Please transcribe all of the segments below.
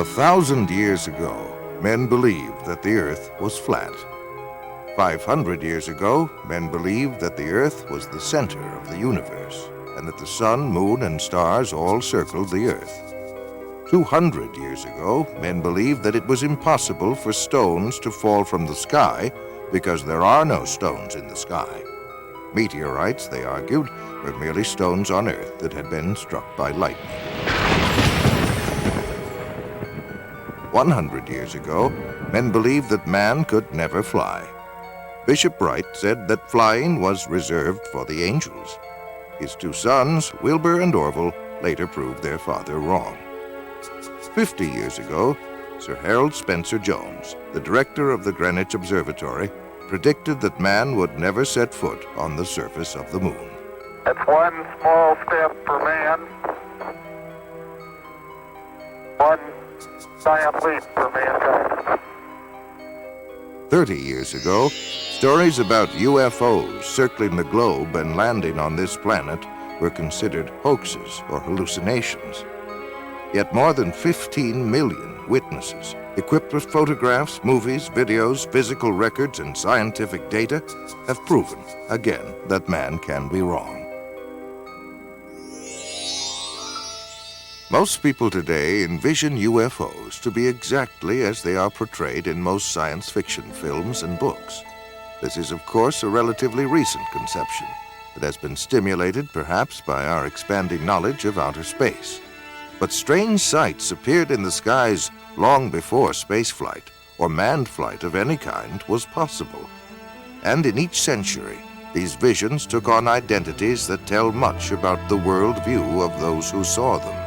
1,000 years ago, men believed that the Earth was flat. 500 years ago, men believed that the Earth was the center of the universe, and that the sun, moon, and stars all circled the Earth. 200 years ago, men believed that it was impossible for stones to fall from the sky because there are no stones in the sky. Meteorites, they argued, were merely stones on Earth that had been struck by lightning. 100 years ago, men believed that man could never fly. Bishop Bright said that flying was reserved for the angels. His two sons, Wilbur and Orville, later proved their father wrong. 50 years ago, Sir Harold Spencer Jones, the director of the Greenwich Observatory, predicted that man would never set foot on the surface of the moon. It's one small step for man, one giant leap for mankind. 30 years ago, stories about UFOs circling the globe and landing on this planet were considered hoaxes or hallucinations. Yet more than 15 million witnesses, equipped with photographs, movies, videos, physical records, and scientific data, have proven again that man can be wrong. Most people today envision UFOs to be exactly as they are portrayed in most science fiction films and books. This is, of course, a relatively recent conception that has been stimulated perhaps by our expanding knowledge of outer space. But strange sights appeared in the skies long before spaceflight or manned flight of any kind was possible. And in each century, these visions took on identities that tell much about the worldview of those who saw them.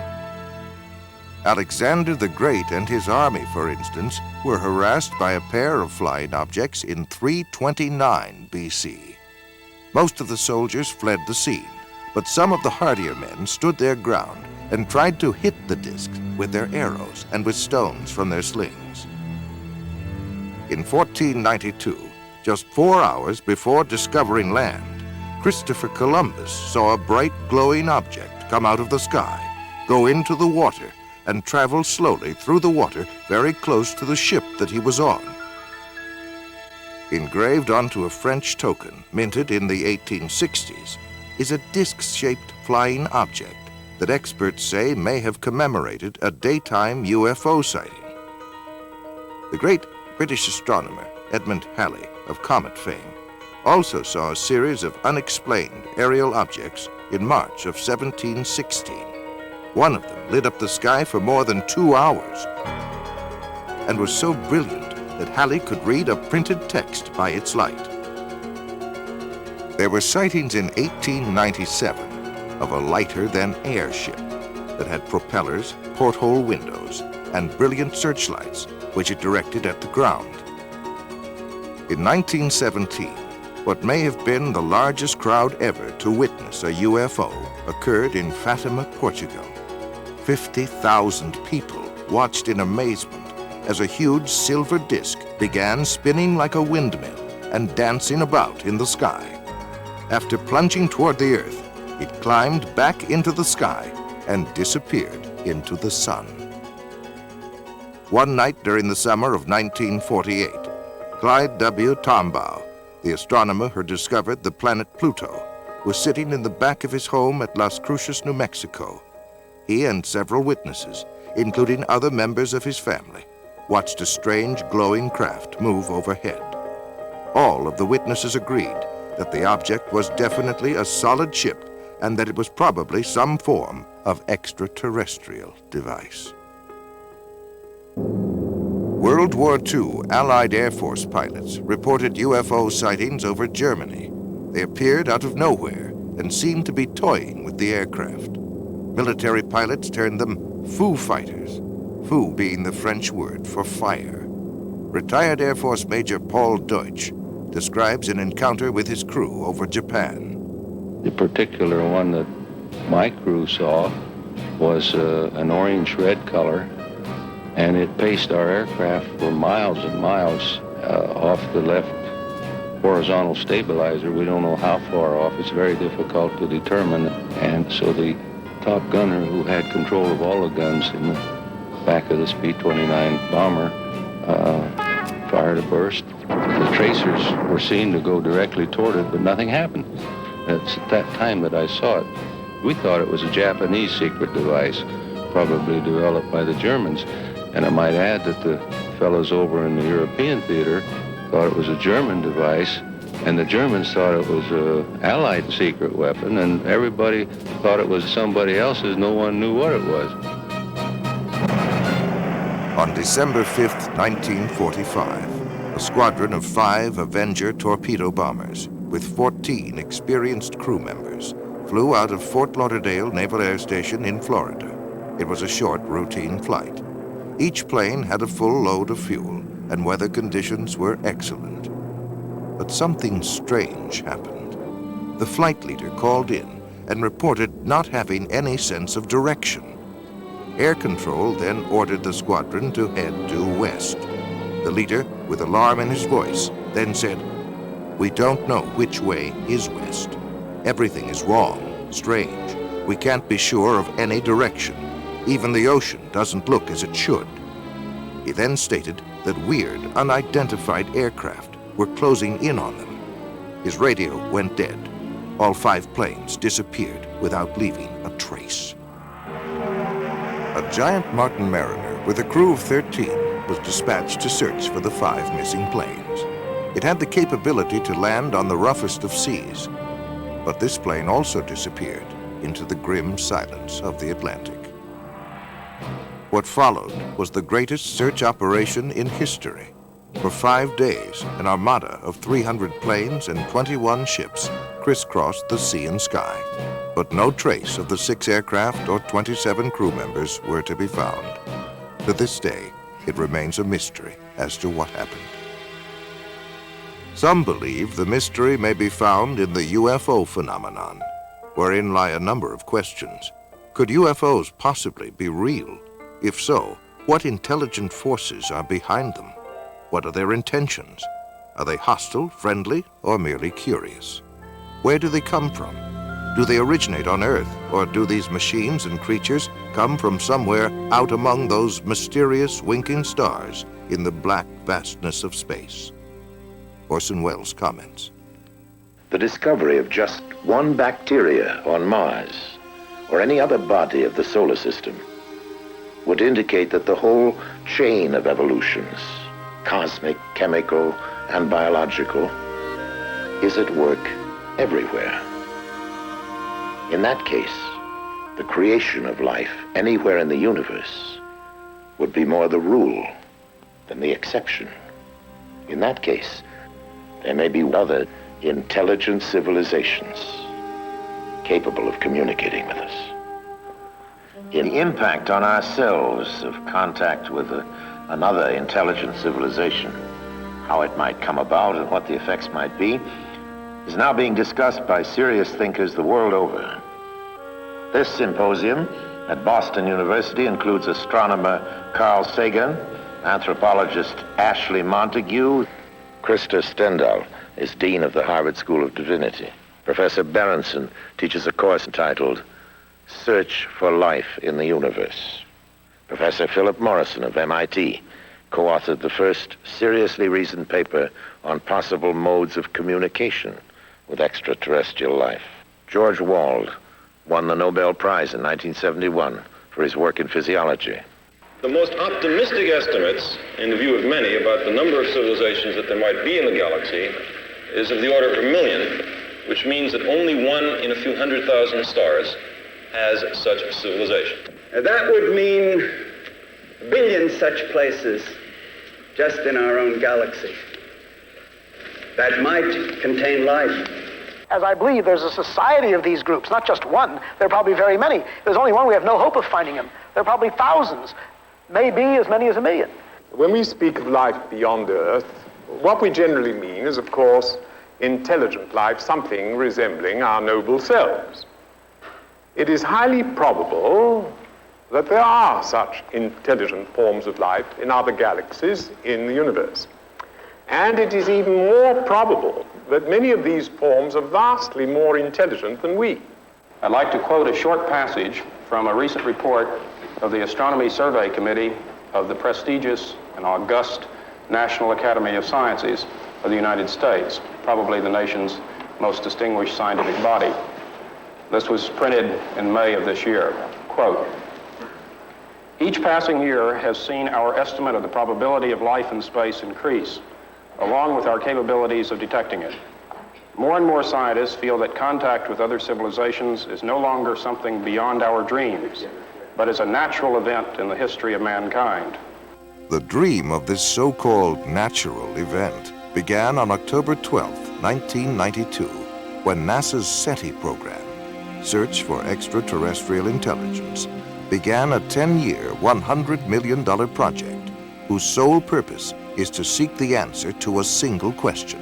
Alexander the Great and his army, for instance, were harassed by a pair of flying objects in 329 BC. Most of the soldiers fled the scene, but some of the hardier men stood their ground and tried to hit the discs with their arrows and with stones from their slings. In 1492, just 4 hours before discovering land, Christopher Columbus saw a bright glowing object come out of the sky, go into the water, and travel slowly through the water very close to the ship that he was on. Engraved onto a French token minted in the 1860s is a disc-shaped flying object that experts say may have commemorated a daytime UFO sighting. The great British astronomer Edmund Halley of comet fame also saw a series of unexplained aerial objects in March of 1716. One of them lit up the sky for more than 2 hours and was so brilliant that Halley could read a printed text by its light. There were sightings in 1897 of a lighter-than-air ship that had propellers, porthole windows, and brilliant searchlights which it directed at the ground. In 1917, what may have been the largest crowd ever to witness a UFO occurred in Fatima, Portugal. 50,000 people watched in amazement as a huge silver disc began spinning like a windmill and dancing about in the sky. After plunging toward the Earth, it climbed back into the sky and disappeared into the sun. One night during the summer of 1948, Clyde W. Tombaugh, the astronomer who discovered the planet Pluto, was sitting in the back of his home at Las Cruces, New Mexico. He and several witnesses, including other members of his family, watched a strange glowing craft move overhead. All of the witnesses agreed that the object was definitely a solid ship and that it was probably some form of extraterrestrial device. World War II Allied Air Force pilots reported UFO sightings over Germany. They appeared out of nowhere and seemed to be toying with the aircraft. Military pilots termed them Foo Fighters, Foo being the French word for fire. Retired Air Force Major Paul Deutsch describes an encounter with his crew over Japan. The particular one that my crew saw was an orange-red color, and it paced our aircraft for miles and miles off the left horizontal stabilizer. We don't know how far off. It's very difficult to determine. And so the top gunner, who had control of all the guns in the back of this B-29 bomber fired a burst. The tracers were seen to go directly toward it, but nothing happened. It's at that time that I saw it. We thought it was a Japanese secret device, probably developed by the Germans. And I might add that the fellows over in the European theater thought it was a German device, and the Germans thought it was an Allied secret weapon, and everybody thought it was somebody else's. No one knew what it was. On December 5th, 1945, a squadron of 5 Avenger torpedo bombers with 14 experienced crew members flew out of Fort Lauderdale Naval Air Station in Florida. It was a short, routine flight. Each plane had a full load of fuel, and weather conditions were excellent. But something strange happened. The flight leader called in and reported not having any sense of direction. Air Control then ordered the squadron to head due west. The leader, with alarm in his voice, then said, "We don't know which way is west. Everything is wrong, strange. We can't be sure of any direction. Even the ocean doesn't look as it should." He then stated that weird, unidentified aircraft were closing in on them. His radio went dead. All 5 planes disappeared without leaving a trace. A giant Martin Mariner with a crew of 13 was dispatched to search for the 5 missing planes. It had the capability to land on the roughest of seas, but this plane also disappeared into the grim silence of the Atlantic. What followed was the greatest search operation in history. For 5 days, an armada of 300 planes and 21 ships crisscrossed the sea and sky, but no trace of the 6 aircraft or 27 crew members were to be found. To this day, it remains a mystery as to what happened. Some believe the mystery may be found in the UFO phenomenon, wherein lie a number of questions. Could UFOs possibly be real? If so, what intelligent forces are behind them? What are their intentions? Are they hostile, friendly, or merely curious? Where do they come from? Do they originate on Earth, or do these machines and creatures come from somewhere out among those mysterious winking stars in the black vastness of space? Orson Welles comments. The discovery of just one bacteria on Mars, or any other body of the solar system, would indicate that the whole chain of evolutions, cosmic, chemical, and biological, is at work everywhere. In that case, the creation of life anywhere in the universe would be more the rule than the exception. In that case, there may be other intelligent civilizations capable of communicating with us. In the impact on ourselves of contact with another intelligent civilization, how it might come about and what the effects might be, is now being discussed by serious thinkers the world over. This symposium at Boston University includes astronomer Carl Sagan, anthropologist Ashley Montague. Krista Stendhal is Dean of the Harvard School of Divinity. Professor Berenson teaches a course entitled Search for Life in the Universe. Professor Philip Morrison of MIT co-authored the first seriously reasoned paper on possible modes of communication with extraterrestrial life. George Wald won the Nobel Prize in 1971 for his work in physiology. The most optimistic estimates, in the view of many, about the number of civilizations that there might be in the galaxy is of the order of 1 million, which means that only 1 in a few 100,000 stars has such a civilization. That would mean a billion such places just in our own galaxy that might contain life. As I believe there's a society of these groups, not just one. There are probably very many. If there's only one, we have no hope of finding him. There are probably thousands, maybe as many as 1 million. When we speak of life beyond Earth, what we generally mean is, of course, intelligent life, something resembling our noble selves. It is highly probable that there are such intelligent forms of life in other galaxies in the universe. And it is even more probable that many of these forms are vastly more intelligent than we. I'd like to quote a short passage from a recent report of the Astronomy Survey Committee of the prestigious and august National Academy of Sciences of the United States, probably the nation's most distinguished scientific body. This was printed in May of this year. Quote, "Each passing year has seen our estimate of the probability of life in space increase, along with our capabilities of detecting it. More and more scientists feel that contact with other civilizations is no longer something beyond our dreams, but is a natural event in the history of mankind." The dream of this so-called natural event began on October 12, 1992, when NASA's SETI program, Search for Extraterrestrial Intelligence, began a 10-year, $100 million project whose sole purpose is to seek the answer to a single question: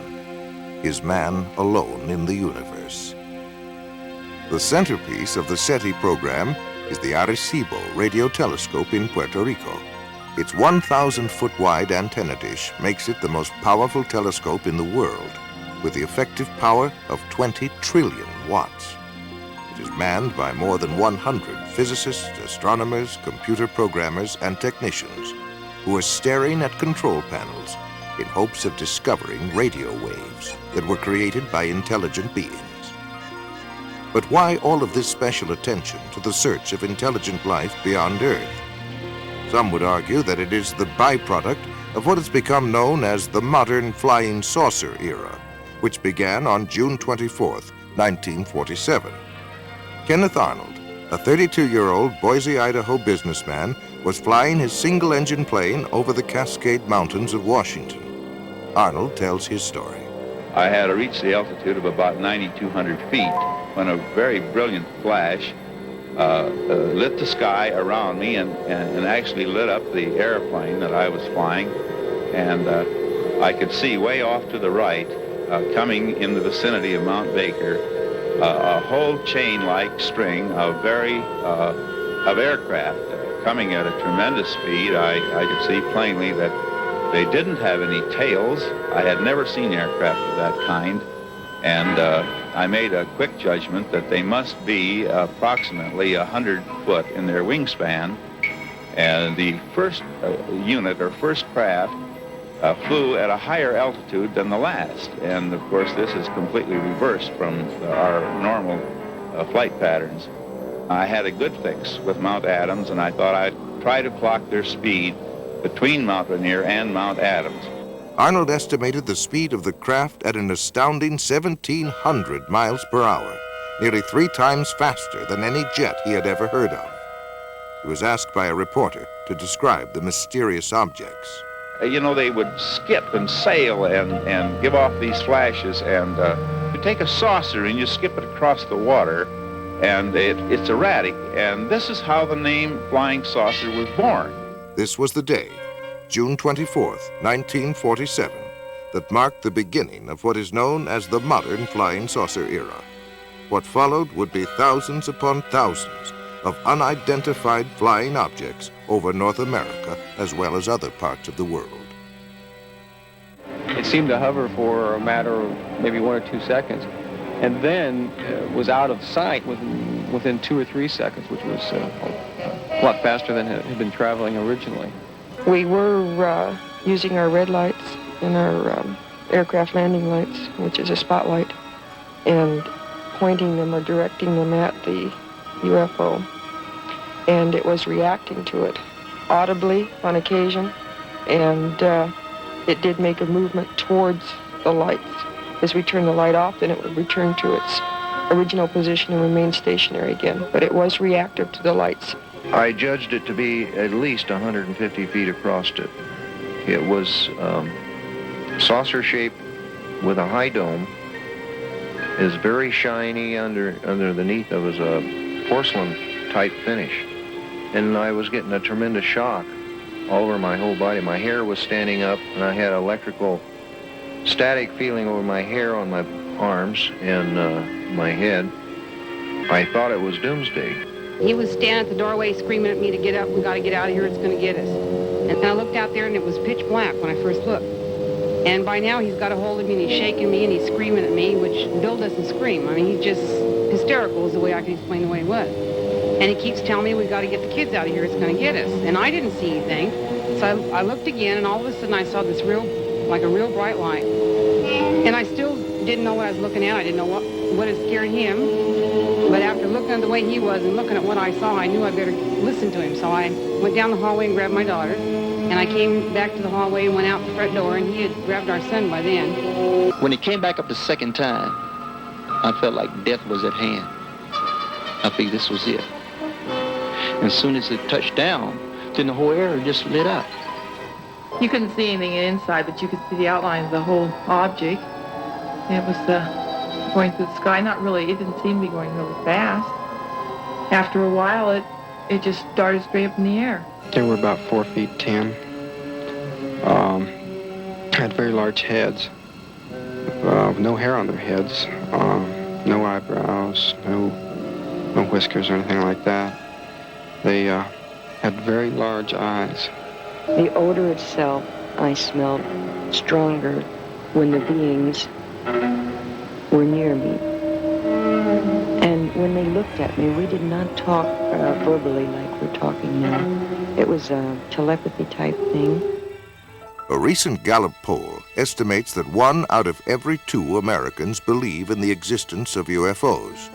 is man alone in the universe? The centerpiece of the SETI program is the Arecibo radio telescope in Puerto Rico. Its 1,000-foot-wide antenna dish makes it the most powerful telescope in the world, with the effective power of 20 trillion watts. It is manned by more than 100 physicists, astronomers, computer programmers, and technicians who are staring at control panels in hopes of discovering radio waves that were created by intelligent beings. But why all of this special attention to the search of intelligent life beyond Earth? Some would argue that it is the byproduct of what has become known as the modern flying saucer era, which began on June 24, 1947. Kenneth Arnold, a 32-year-old Boise, Idaho businessman, was flying his single-engine plane over the Cascade Mountains of Washington. Arnold tells his story. I had reached the altitude of about 9,200 feet when a very brilliant flash lit the sky around me and actually lit up the airplane that I was flying. And I could see way off to the right, coming in the vicinity of Mount Baker, a whole chain-like string of aircraft coming at a tremendous speed. I could see plainly that they didn't have any tails. I had never seen aircraft of that kind, and I made a quick judgment that they must be approximately 100 foot in their wingspan. And the first unit or first craft flew at a higher altitude than the last. And of course, this is completely reversed from our normal flight patterns. I had a good fix with Mount Adams, and I thought I'd try to clock their speed between Mount Rainier and Mount Adams. Arnold estimated the speed of the craft at an astounding 1,700 miles per hour, nearly 3 times faster than any jet he had ever heard of. He was asked by a reporter to describe the mysterious objects. You know, they would skip and sail and give off these flashes, and you take a saucer and you skip it across the water, and it's erratic. And this is how the name Flying Saucer was born. This was the day, June 24th, 1947, that marked the beginning of what is known as the modern flying saucer era. What followed would be thousands upon thousands of unidentified flying objects over North America as well as other parts of the world. It seemed to hover for a matter of maybe 1 or 2 seconds, and then was out of sight within 2 or 3 seconds, which was a lot faster than it had been traveling originally. We were using our red lights and our aircraft landing lights, which is a spotlight, and pointing them or directing them at the UFO. And it was reacting to it audibly on occasion, and it did make a movement towards the lights. As we turned the light off, then it would return to its original position and remain stationary again, but it was reactive to the lights. I judged it to be at least 150 feet across it. It was saucer-shaped with a high dome. It was very shiny underneath. It was a porcelain-type finish. And I was getting a tremendous shock all over my whole body. My hair was standing up, and I had electrical static feeling over my hair on my arms and my head. I thought it was doomsday. He was standing at the doorway screaming at me to get up. We got to get out of here. It's going to get us. And I looked out there, and it was pitch black when I first looked. And by now, he's got a hold of me, and he's shaking me, and he's screaming at me, which Bill doesn't scream. I mean, he's just hysterical is the way I can explain the way he was. And he keeps telling me we got to get the kids out of here. It's going to get us. And I didn't see anything. So I looked again, and all of a sudden I saw this like a real bright light. And I still didn't know what I was looking at. I didn't know what had scared him. But after looking at the way he was and looking at what I saw, I knew I better listen to him. So I went down the hallway and grabbed my daughter. And I came back to the hallway and went out the front door, and he had grabbed our son by then. When he came back up the second time, I felt like death was at hand. I think this was it. And as soon as it touched down, then the whole area just lit up. You couldn't see anything inside, but you could see the outline of the whole object. It was going through the sky. Not really, it didn't seem to be going really fast. After a while, it just darted straight up in the air. They were about 4 feet 10. Had very large heads. No hair on their heads. No eyebrows. No whiskers or anything like that. They had very large eyes. The odor itself I smelled stronger when the beings were near me. And when they looked at me, we did not talk verbally like we're talking now. It was a telepathy type thing. A recent Gallup poll estimates that 1 out of every 2 Americans believe in the existence of UFOs.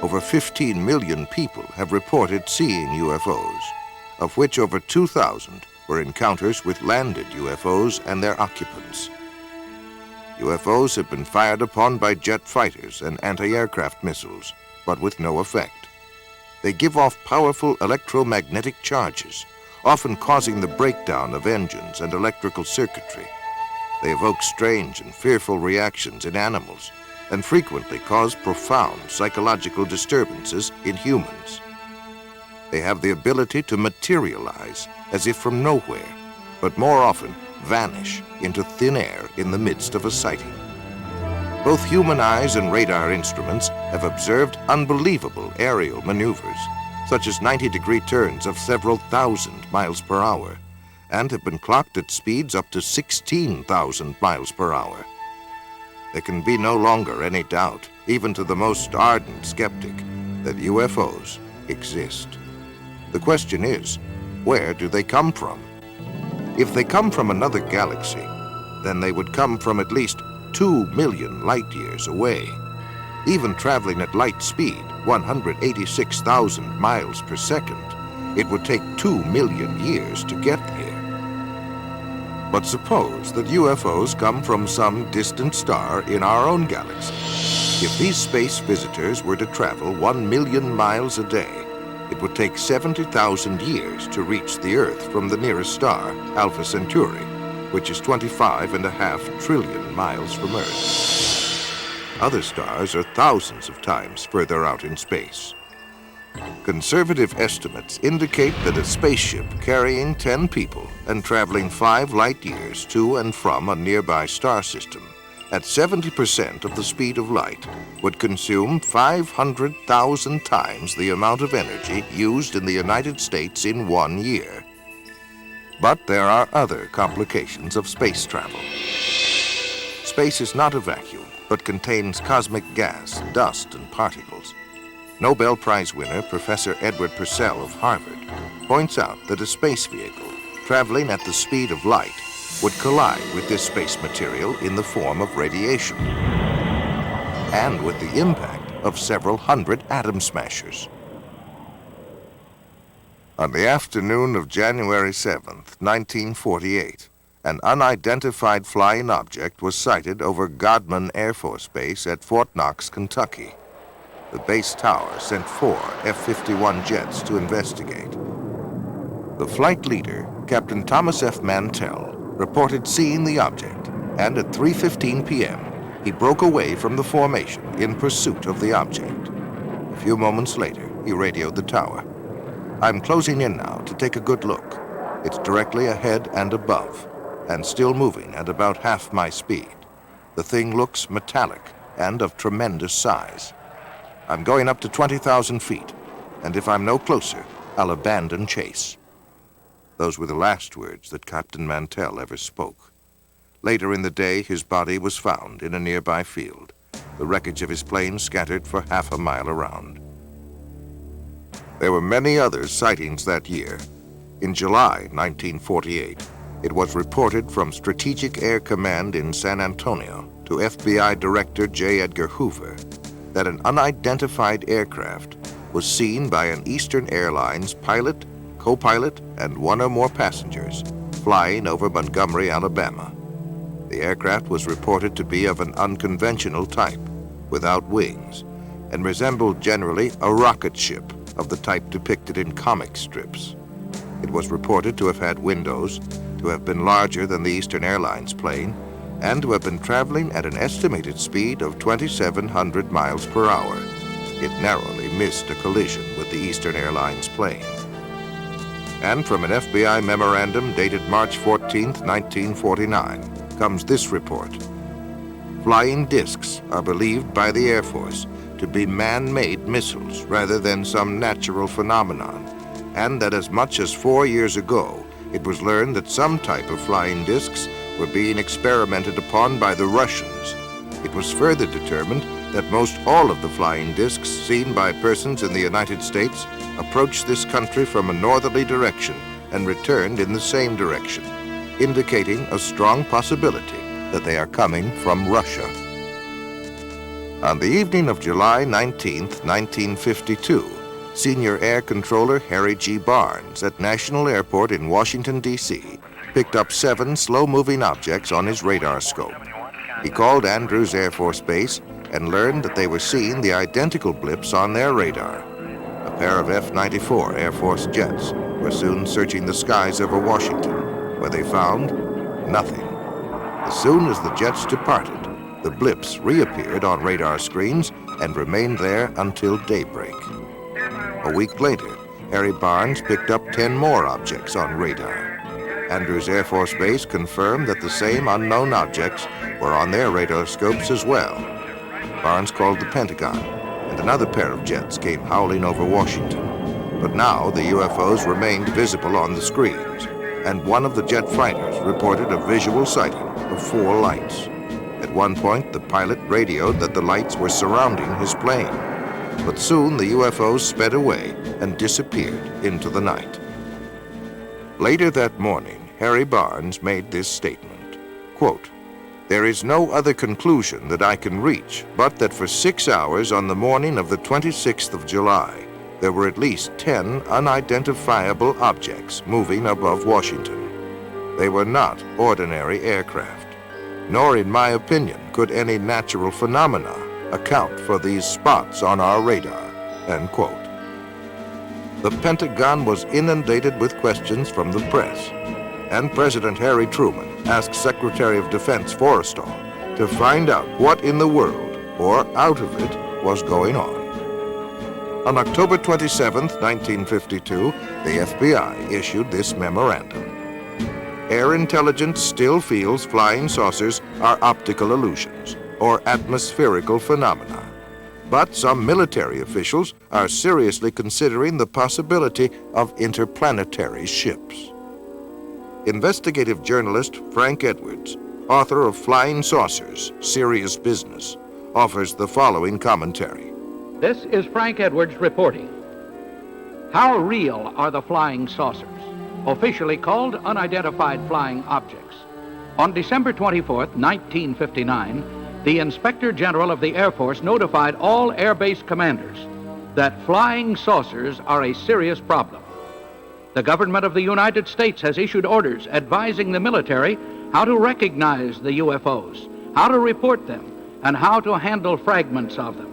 Over 15 million people have reported seeing UFOs, of which over 2,000 were encounters with landed UFOs and their occupants. UFOs have been fired upon by jet fighters and anti-aircraft missiles, but with no effect. They give off powerful electromagnetic charges, often causing the breakdown of engines and electrical circuitry. They evoke strange and fearful reactions in animals and frequently cause profound psychological disturbances in humans. They have the ability to materialize as if from nowhere, but more often vanish into thin air in the midst of a sighting. Both human eyes and radar instruments have observed unbelievable aerial maneuvers, such as 90-degree turns of several thousand miles per hour, and have been clocked at speeds up to 16,000 miles per hour. There can be no longer any doubt, even to the most ardent skeptic, that UFOs exist. The question is, where do they come from? If they come from another galaxy, then they would come from at least 2 million light years away. Even traveling at light speed, 186,000 miles per second, it would take 2 million years to get here. But suppose that UFOs come from some distant star in our own galaxy. If these space visitors were to travel 1 million miles a day, it would take 70,000 years to reach the Earth from the nearest star, Alpha Centauri, which is 25.5 trillion miles from Earth. Other stars are thousands of times further out in space. Conservative estimates indicate that a spaceship carrying 10 people and traveling 5 light years to and from a nearby star system at 70% of the speed of light would consume 500,000 times the amount of energy used in the United States in 1 year. But there are other complications of space travel. Space is not a vacuum, but contains cosmic gas, dust, and particles. Nobel Prize winner Professor Edward Purcell of Harvard points out that a space vehicle traveling at the speed of light would collide with this space material in the form of radiation and with the impact of several hundred atom smashers. On the afternoon of January 7th, 1948, an unidentified flying object was sighted over Godman Air Force Base at Fort Knox, Kentucky. The base tower sent 4 F-51 jets to investigate. The flight leader, Captain Thomas F. Mantell, reported seeing the object, and at 3:15 p.m., he broke away from the formation in pursuit of the object. A few moments later, he radioed the tower. "I'm closing in now to take a good look. It's directly ahead and above, and still moving at about half my speed. The thing looks metallic and of tremendous size. I'm going up to 20,000 feet, and if I'm no closer, I'll abandon chase." Those were the last words that Captain Mantell ever spoke. Later in the day, his body was found in a nearby field, the wreckage of his plane scattered for half a mile around. There were many other sightings that year. In July 1948, it was reported from Strategic Air Command in San Antonio to FBI Director J. Edgar Hoover that an unidentified aircraft was seen by an Eastern Airlines pilot, co-pilot, and one or more passengers flying over Montgomery, Alabama. The aircraft was reported to be of an unconventional type, without wings, and resembled generally a rocket ship of the type depicted in comic strips. It was reported to have had windows, to have been larger than the Eastern Airlines plane, and to have been traveling at an estimated speed of 2,700 miles per hour. It narrowly missed a collision with the Eastern Airlines plane. And from an FBI memorandum dated March 14, 1949, comes this report. Flying discs are believed by the Air Force to be man-made missiles rather than some natural phenomenon, and that as much as 4 years ago, it was learned that some type of flying discs were being experimented upon by the Russians. It was further determined that most all of the flying discs seen by persons in the United States approached this country from a northerly direction and returned in the same direction, indicating a strong possibility that they are coming from Russia. On the evening of July 19, 1952, Senior Air Controller Harry G. Barnes at National Airport in Washington, D.C., picked up 7 slow-moving objects on his radar scope. He called Andrews Air Force Base and learned that they were seeing the identical blips on their radar. A pair of F-94 Air Force jets were soon searching the skies over Washington, where they found nothing. As soon as the jets departed, the blips reappeared on radar screens and remained there until daybreak. A week later, Harry Barnes picked up 10 more objects on radar. Andrews Air Force Base confirmed that the same unknown objects were on their radar scopes as well. Barnes called the Pentagon, and another pair of jets came howling over Washington. But now the UFOs remained visible on the screens, and one of the jet fighters reported a visual sighting of 4 lights. At one point, the pilot radioed that the lights were surrounding his plane. But soon the UFOs sped away and disappeared into the night. Later that morning, Harry Barnes made this statement, quote, "There is no other conclusion that I can reach but that for 6 hours on the morning of the 26th of July, there were at least 10 unidentifiable objects moving above Washington. They were not ordinary aircraft, nor in my opinion could any natural phenomena account for these spots on our radar," end quote. The Pentagon was inundated with questions from the press, and President Harry Truman asked Secretary of Defense Forrestal to find out what in the world, or out of it, was going on. On October 27, 1952, the FBI issued this memorandum. Air intelligence still feels flying saucers are optical illusions or atmospherical phenomena, but some military officials are seriously considering the possibility of interplanetary ships. Investigative journalist Frank Edwards, author of Flying Saucers, Serious Business, offers the following commentary. This is Frank Edwards reporting. How real are the flying saucers, officially called unidentified flying objects? On December 24, 1959, the Inspector General of the Air Force notified all Air Base commanders that flying saucers are a serious problem. The government of the United States has issued orders advising the military how to recognize the UFOs, how to report them, and how to handle fragments of them.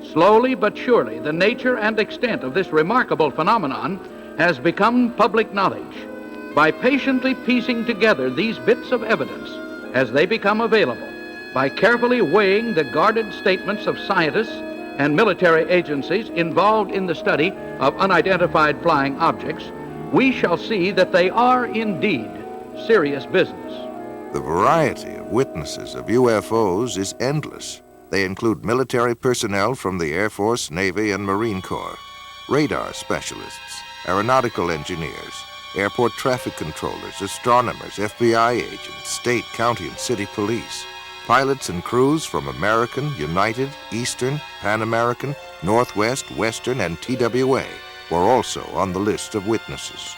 Slowly but surely, the nature and extent of this remarkable phenomenon has become public knowledge. By patiently piecing together these bits of evidence as they become available, by carefully weighing the guarded statements of scientists and military agencies involved in the study of unidentified flying objects, we shall see that they are indeed serious business. The variety of witnesses of UFOs is endless. They include military personnel from the Air Force, Navy, and Marine Corps, radar specialists, aeronautical engineers, airport traffic controllers, astronomers, FBI agents, state, county, and city police, pilots and crews from American, United, Eastern, Pan American, Northwest, Western, and TWA, were also on the list of witnesses.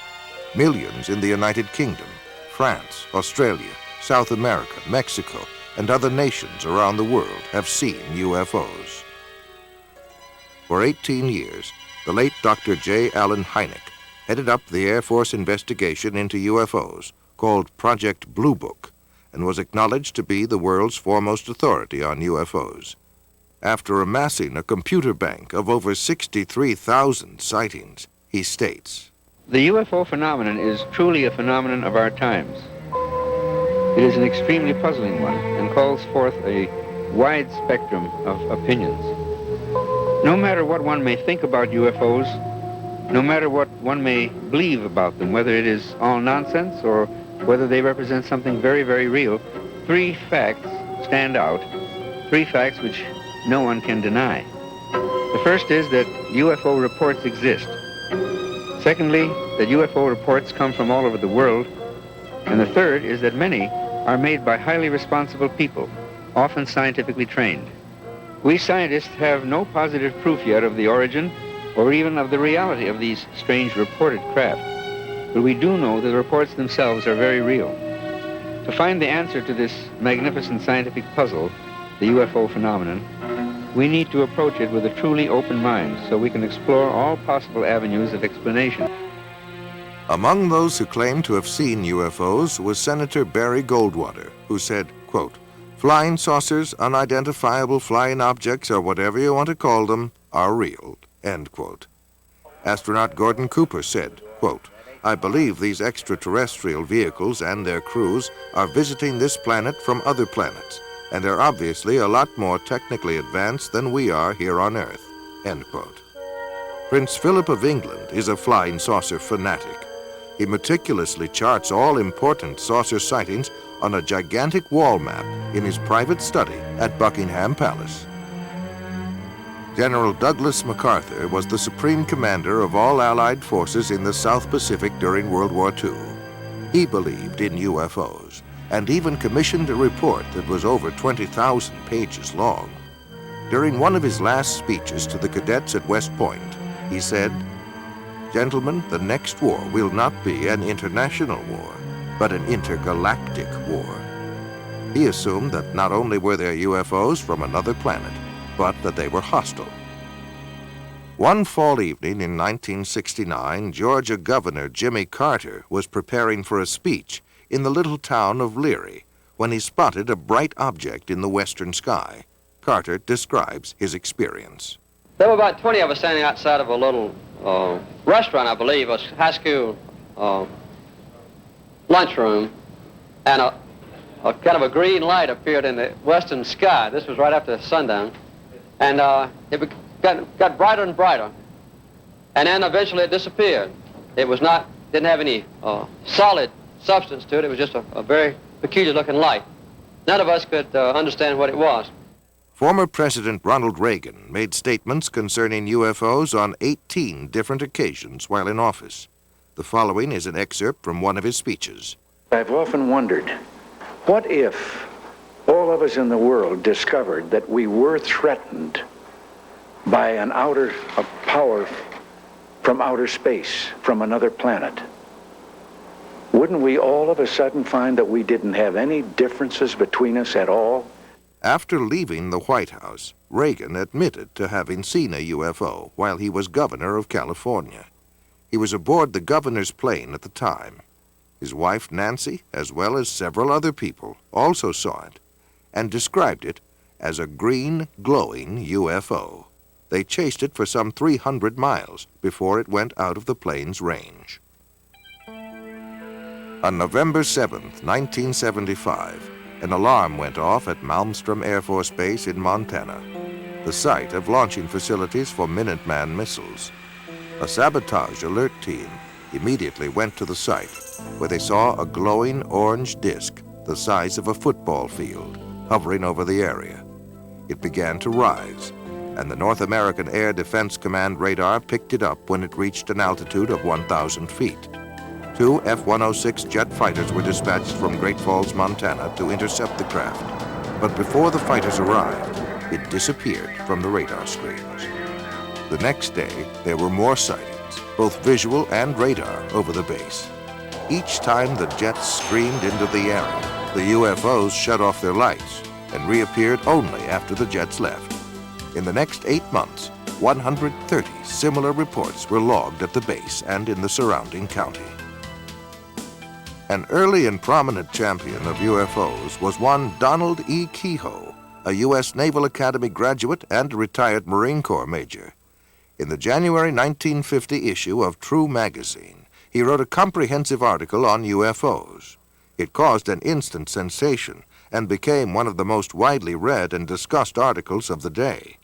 Millions in the United Kingdom, France, Australia, South America, Mexico, and other nations around the world have seen UFOs. For 18 years, the late Dr. J. Allen Hynek headed up the Air Force investigation into UFOs, called Project Blue Book, and was acknowledged to be the world's foremost authority on UFOs. After amassing a computer bank of over 63,000 sightings, he states, "The UFO phenomenon is truly a phenomenon of our times. It is an extremely puzzling one and calls forth a wide spectrum of opinions. No matter what one may think about UFOs, no matter what one may believe about them, whether it is all nonsense or whether they represent something very, very real, three facts stand out, three facts which no one can deny. The first is that UFO reports exist. Secondly, that UFO reports come from all over the world. And the third is that many are made by highly responsible people, often scientifically trained. We scientists have no positive proof yet of the origin or even of the reality of these strange reported craft, but we do know that the reports themselves are very real. To find the answer to this magnificent scientific puzzle, the UFO phenomenon, we need to approach it with a truly open mind so we can explore all possible avenues of explanation." Among those who claimed to have seen UFOs was Senator Barry Goldwater, who said, quote, "Flying saucers, unidentifiable flying objects, or whatever you want to call them, are real," end quote. Astronaut Gordon Cooper said, quote, "I believe these extraterrestrial vehicles and their crews are visiting this planet from other planets, and are obviously a lot more technically advanced than we are here on Earth," end quote. Prince Philip of England is a flying saucer fanatic. He meticulously charts all important saucer sightings on a gigantic wall map in his private study at Buckingham Palace. General Douglas MacArthur was the supreme commander of all Allied forces in the South Pacific during World War II. He believed in UFOs and even commissioned a report that was over 20,000 pages long. During one of his last speeches to the cadets at West Point, he said, "Gentlemen, the next war will not be an international war, but an intergalactic war." He assumed that not only were there UFOs from another planet, but that they were hostile. One fall evening in 1969, Georgia Governor Jimmy Carter was preparing for a speech in the little town of Leary when he spotted a bright object in the western sky. Carter describes his experience. There were about 20 of us standing outside of a little restaurant, I believe, a high school lunchroom, and a kind of a green light appeared in the western sky. This was right after sundown, and it got brighter and brighter, and then eventually it disappeared. It was not, didn't have any solid substance to it. It was just a very peculiar looking light. None of us could understand what it was. Former President Ronald Reagan made statements concerning UFOs on 18 different occasions while in office. The following is an excerpt from one of his speeches. "I've often wondered, what if all of us in the world discovered that we were threatened by a power from outer space, from another planet? Wouldn't we all of a sudden find that we didn't have any differences between us at all?" After leaving the White House, Reagan admitted to having seen a UFO while he was governor of California. He was aboard the governor's plane at the time. His wife, Nancy, as well as several other people, also saw it and described it as a green, glowing UFO. They chased it for some 300 miles before it went out of the plane's range. On November 7th, 1975, an alarm went off at Malmstrom Air Force Base in Montana, the site of launching facilities for Minuteman missiles. A sabotage alert team immediately went to the site, where they saw a glowing orange disk the size of a football field hovering over the area. It began to rise, and the North American Air Defense Command radar picked it up when it reached an altitude of 1,000 feet. 2 F-106 jet fighters were dispatched from Great Falls, Montana to intercept the craft. But before the fighters arrived, it disappeared from the radar screens. The next day, there were more sightings, both visual and radar, over the base. Each time the jets screamed into the area, the UFOs shut off their lights and reappeared only after the jets left. In the next 8 months, 130 similar reports were logged at the base and in the surrounding county. An early and prominent champion of UFOs was one Donald E. Kehoe, a U.S. Naval Academy graduate and retired Marine Corps major. In the January 1950 issue of True magazine, he wrote a comprehensive article on UFOs. It caused an instant sensation and became one of the most widely read and discussed articles of the day.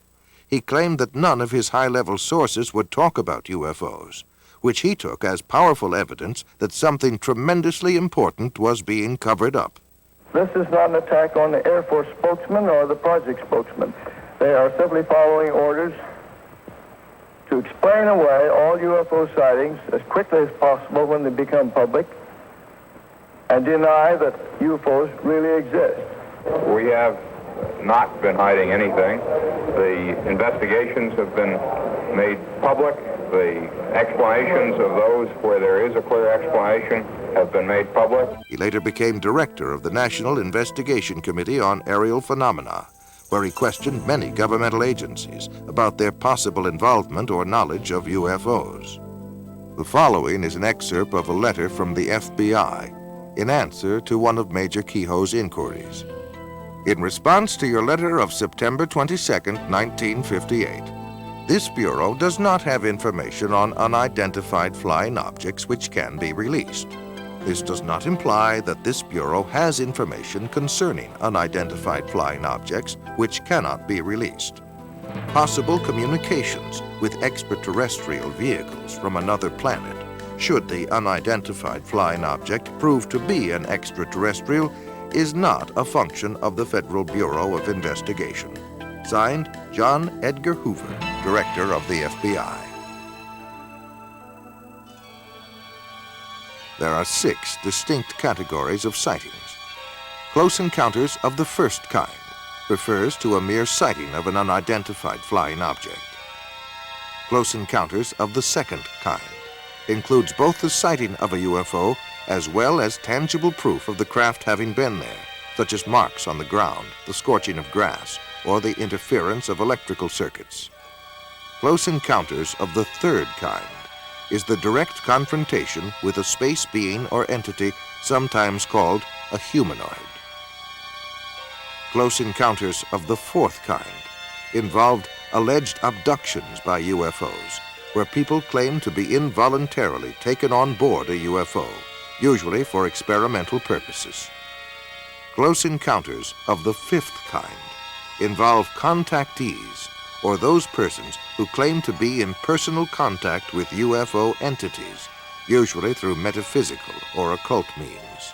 He claimed that none of his high-level sources would talk about UFOs, which he took as powerful evidence that something tremendously important was being covered up. This is not an attack on the Air Force spokesman or the project spokesman. They are simply following orders to explain away all UFO sightings as quickly as possible when they become public and deny that UFOs really exist. We have not been hiding anything. The investigations have been made public. The explanations of those where there is a clear explanation have been made public. He later became director of the National Investigation Committee on Aerial Phenomena, where he questioned many governmental agencies about their possible involvement or knowledge of UFOs. The following is an excerpt of a letter from the FBI in answer to one of Major Kehoe's inquiries. In response to your letter of September 22, 1958, this Bureau does not have information on unidentified flying objects which can be released. This does not imply that this Bureau has information concerning unidentified flying objects which cannot be released. Possible communications with extraterrestrial vehicles from another planet, should the unidentified flying object prove to be an extraterrestrial, is not a function of the Federal Bureau of Investigation. Signed, John Edgar Hoover, Director of the FBI. There are 6 distinct categories of sightings. Close encounters of the first kind refers to a mere sighting of an unidentified flying object. Close encounters of the second kind includes both the sighting of a UFO as well as tangible proof of the craft having been there, such as marks on the ground, the scorching of grass, or the interference of electrical circuits. Close encounters of the third kind is the direct confrontation with a space being or entity sometimes called a humanoid. Close encounters of the fourth kind involved alleged abductions by UFOs, where people claim to be involuntarily taken on board a UFO, usually for experimental purposes. Close encounters of the fifth kind involve contactees, or those persons who claim to be in personal contact with UFO entities, usually through metaphysical or occult means.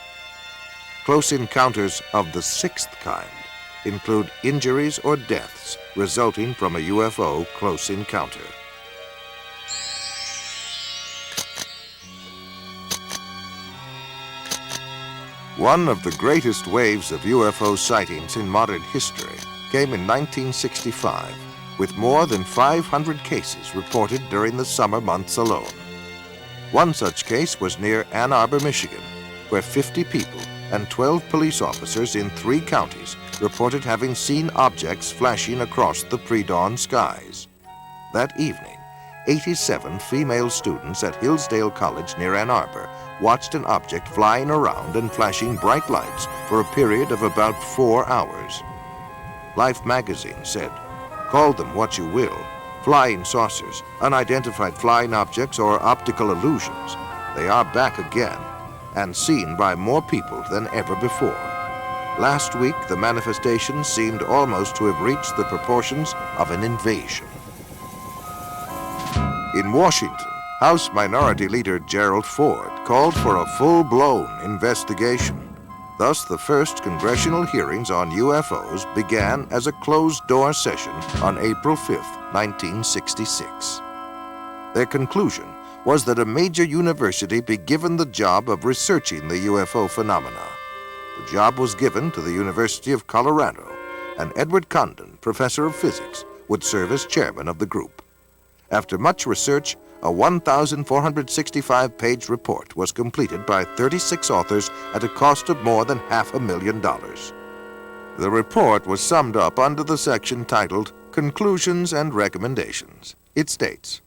Close encounters of the sixth kind include injuries or deaths resulting from a UFO close encounter. One of the greatest waves of UFO sightings in modern history came in 1965, with more than 500 cases reported during the summer months alone. One such case was near Ann Arbor, Michigan, where 50 people and 12 police officers in 3 counties reported having seen objects flashing across the pre-dawn skies. That evening, 87 female students at Hillsdale College near Ann Arbor watched an object flying around and flashing bright lights for a period of about 4 hours. Life magazine said, "Call them what you will, flying saucers, unidentified flying objects, or optical illusions, they are back again and seen by more people than ever before." Last week, the manifestation seemed almost to have reached the proportions of an invasion. In Washington, House Minority Leader Gerald Ford called for a full-blown investigation. Thus, the first congressional hearings on UFOs began as a closed-door session on April 5, 1966. Their conclusion was that a major university be given the job of researching the UFO phenomena. The job was given to the University of Colorado, and Edward Condon, professor of physics, would serve as chairman of the group. After much research, a 1,465-page report was completed by 36 authors at a cost of more than $500,000. The report was summed up under the section titled Conclusions and Recommendations. It states,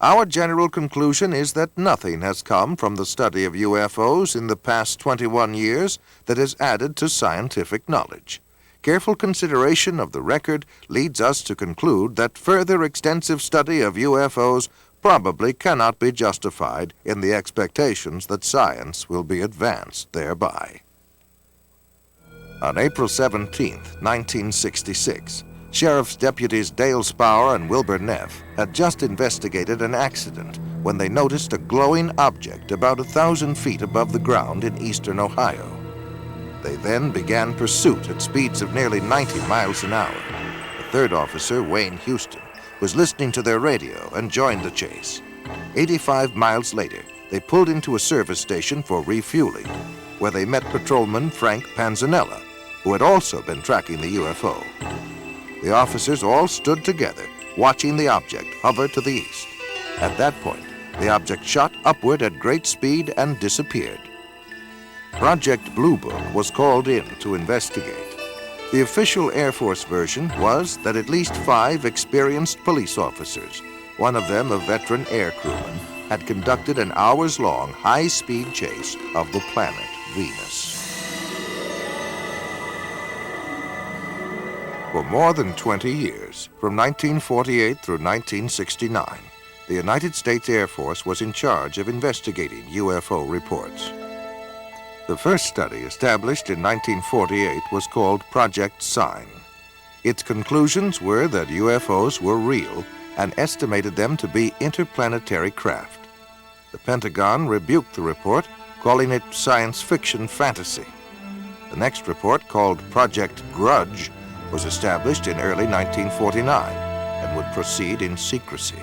"Our general conclusion is that nothing has come from the study of UFOs in the past 21 years that has added to scientific knowledge. Careful consideration of the record leads us to conclude that further extensive study of UFOs probably cannot be justified in the expectations that science will be advanced thereby." On April 17, 1966, Sheriff's Deputies Dale Spower and Wilbur Neff had just investigated an accident when they noticed a glowing object about 1,000 feet above the ground in eastern Ohio. They then began pursuit at speeds of nearly 90 miles an hour. The third officer, Wayne Houston, was listening to their radio and joined the chase. 85 miles later, they pulled into a service station for refueling, where they met patrolman Frank Panzanella, who had also been tracking the UFO. The officers all stood together, watching the object hover to the east. At that point, the object shot upward at great speed and disappeared. Project Blue Book was called in to investigate. The official Air Force version was that at least 5 experienced police officers, one of them a veteran air crewman, had conducted an hours-long high-speed chase of the planet Venus. For more than 20 years, from 1948 through 1969, the United States Air Force was in charge of investigating UFO reports. The first study, established in 1948, was called Project Sign. Its conclusions were that UFOs were real and estimated them to be interplanetary craft. The Pentagon rebuked the report, calling it science fiction fantasy. The next report, called Project Grudge, was established in early 1949 and would proceed in secrecy.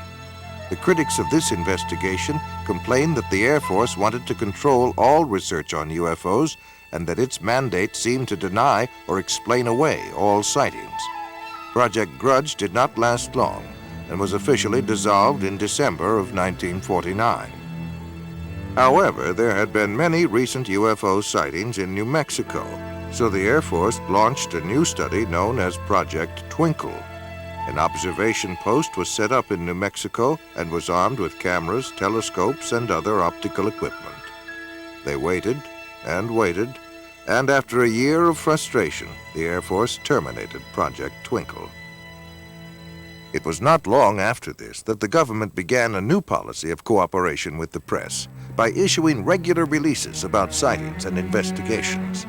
The critics of this investigation complained that the Air Force wanted to control all research on UFOs and that its mandate seemed to deny or explain away all sightings. Project Grudge did not last long and was officially dissolved in December of 1949. However, there had been many recent UFO sightings in New Mexico, so the Air Force launched a new study known as Project Twinkle. An observation post was set up in New Mexico and was armed with cameras, telescopes, and other optical equipment. They waited and waited, and after a year of frustration, the Air Force terminated Project Twinkle. It was not long after this that the government began a new policy of cooperation with the press by issuing regular releases about sightings and investigations.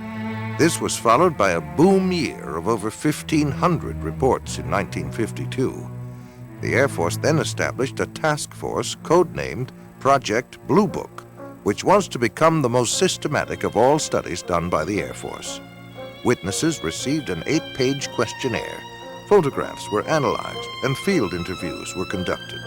This was followed by a boom year of over 1,500 reports in 1952. The Air Force then established a task force codenamed Project Blue Book, which was to become the most systematic of all studies done by the Air Force. Witnesses received an 8-page questionnaire, photographs were analyzed, and field interviews were conducted.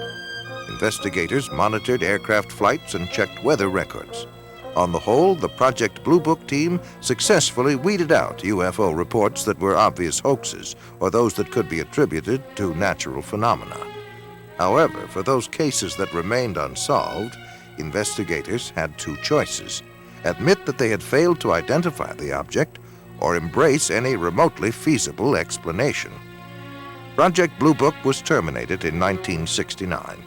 Investigators monitored aircraft flights and checked weather records. On the whole, the Project Blue Book team successfully weeded out UFO reports that were obvious hoaxes or those that could be attributed to natural phenomena. However, for those cases that remained unsolved, investigators had 2 choices: admit that they had failed to identify the object or embrace any remotely feasible explanation. Project Blue Book was terminated in 1969.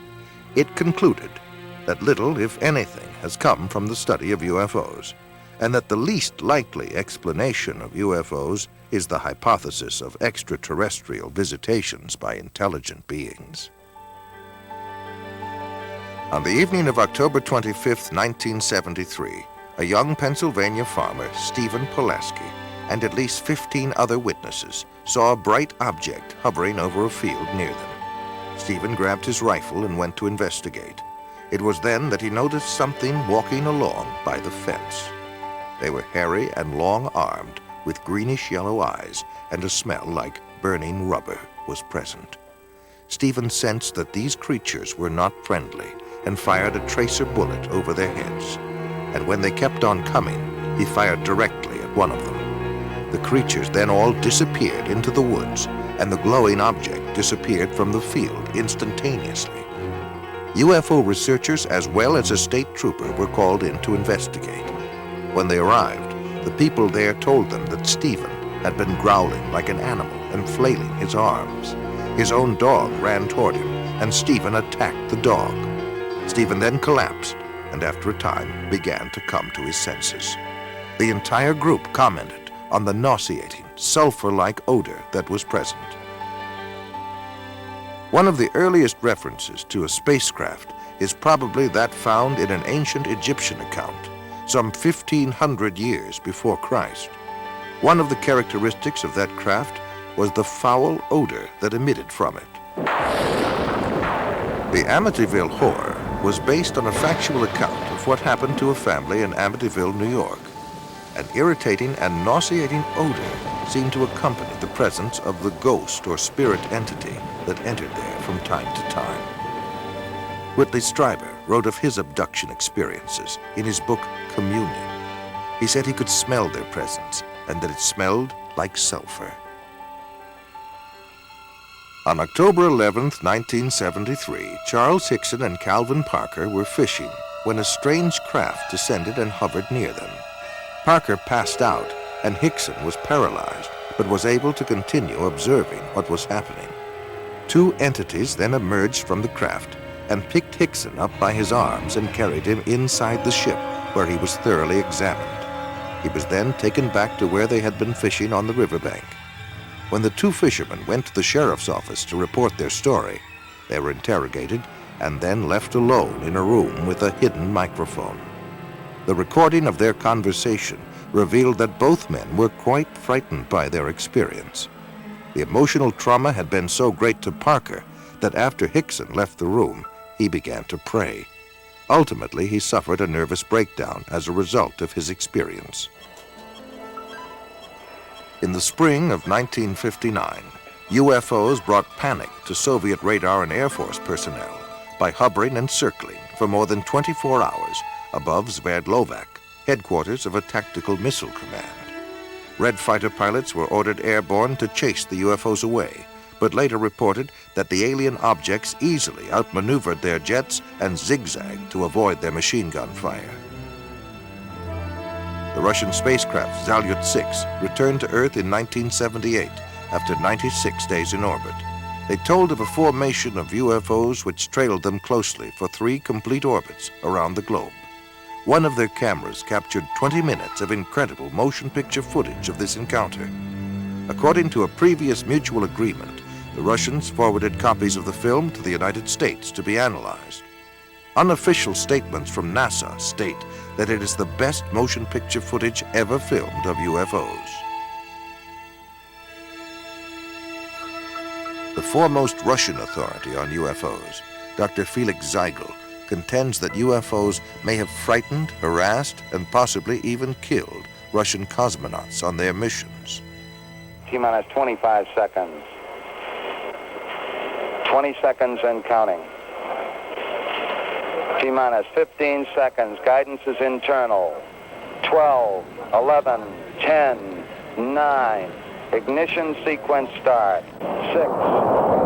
It concluded that little, if anything, has come from the study of UFOs, and that the least likely explanation of UFOs is the hypothesis of extraterrestrial visitations by intelligent beings. On the evening of October 25, 1973, a young Pennsylvania farmer, Stephen Pulaski, and at least 15 other witnesses saw a bright object hovering over a field near them. Stephen grabbed his rifle and went to investigate. It was then that he noticed something walking along by the fence. They were hairy and long-armed, with greenish-yellow eyes, and a smell like burning rubber was present. Stephen sensed that these creatures were not friendly and fired a tracer bullet over their heads. And when they kept on coming, he fired directly at one of them. The creatures then all disappeared into the woods, and the glowing object disappeared from the field instantaneously. UFO researchers as well as a state trooper were called in to investigate. When they arrived, the people there told them that Stephen had been growling like an animal and flailing his arms. His own dog ran toward him, and Stephen attacked the dog. Stephen then collapsed, and after a time began to come to his senses. The entire group commented on the nauseating, sulfur-like odor that was present. One of the earliest references to a spacecraft is probably that found in an ancient Egyptian account, some 1,500 years before Christ. One of the characteristics of that craft was the foul odor that emitted from it. The Amityville Horror was based on a factual account of what happened to a family in Amityville, New York. An irritating and nauseating odor seemed to accompany the presence of the ghost or spirit entity that entered there from time to time. Whitley Strieber wrote of his abduction experiences in his book, Communion. He said he could smell their presence and that it smelled like sulfur. On October 11th, 1973, Charles Hickson and Calvin Parker were fishing when a strange craft descended and hovered near them. Parker passed out, and Hickson was paralyzed, but was able to continue observing what was happening. Two entities then emerged from the craft and picked Hickson up by his arms and carried him inside the ship, where he was thoroughly examined. He was then taken back to where they had been fishing on the riverbank. When the two fishermen went to the sheriff's office to report their story, they were interrogated and then left alone in a room with a hidden microphone. The recording of their conversation revealed that both men were quite frightened by their experience. The emotional trauma had been so great to Parker that after Hickson left the room, he began to pray. Ultimately, he suffered a nervous breakdown as a result of his experience. In the spring of 1959, UFOs brought panic to Soviet radar and Air Force personnel by hovering and circling for more than 24 hours above Sverdlovsk, headquarters of a tactical missile command. Red fighter pilots were ordered airborne to chase the UFOs away, but later reported that the alien objects easily outmaneuvered their jets and zigzagged to avoid their machine gun fire. The Russian spacecraft Salyut 6 returned to Earth in 1978 after 96 days in orbit. They told of a formation of UFOs which trailed them closely for 3 complete orbits around the globe. One of their cameras captured 20 minutes of incredible motion picture footage of this encounter. According to a previous mutual agreement, the Russians forwarded copies of the film to the United States to be analyzed. Unofficial statements from NASA state that it is the best motion picture footage ever filmed of UFOs. The foremost Russian authority on UFOs, Dr. Felix Zeigel, contends that UFOs may have frightened, harassed, and possibly even killed Russian cosmonauts on their missions. T-minus 25 seconds. 20 seconds and counting. T-minus 15 seconds. Guidance is internal. 12, 11, 10, 9. Ignition sequence start. 6.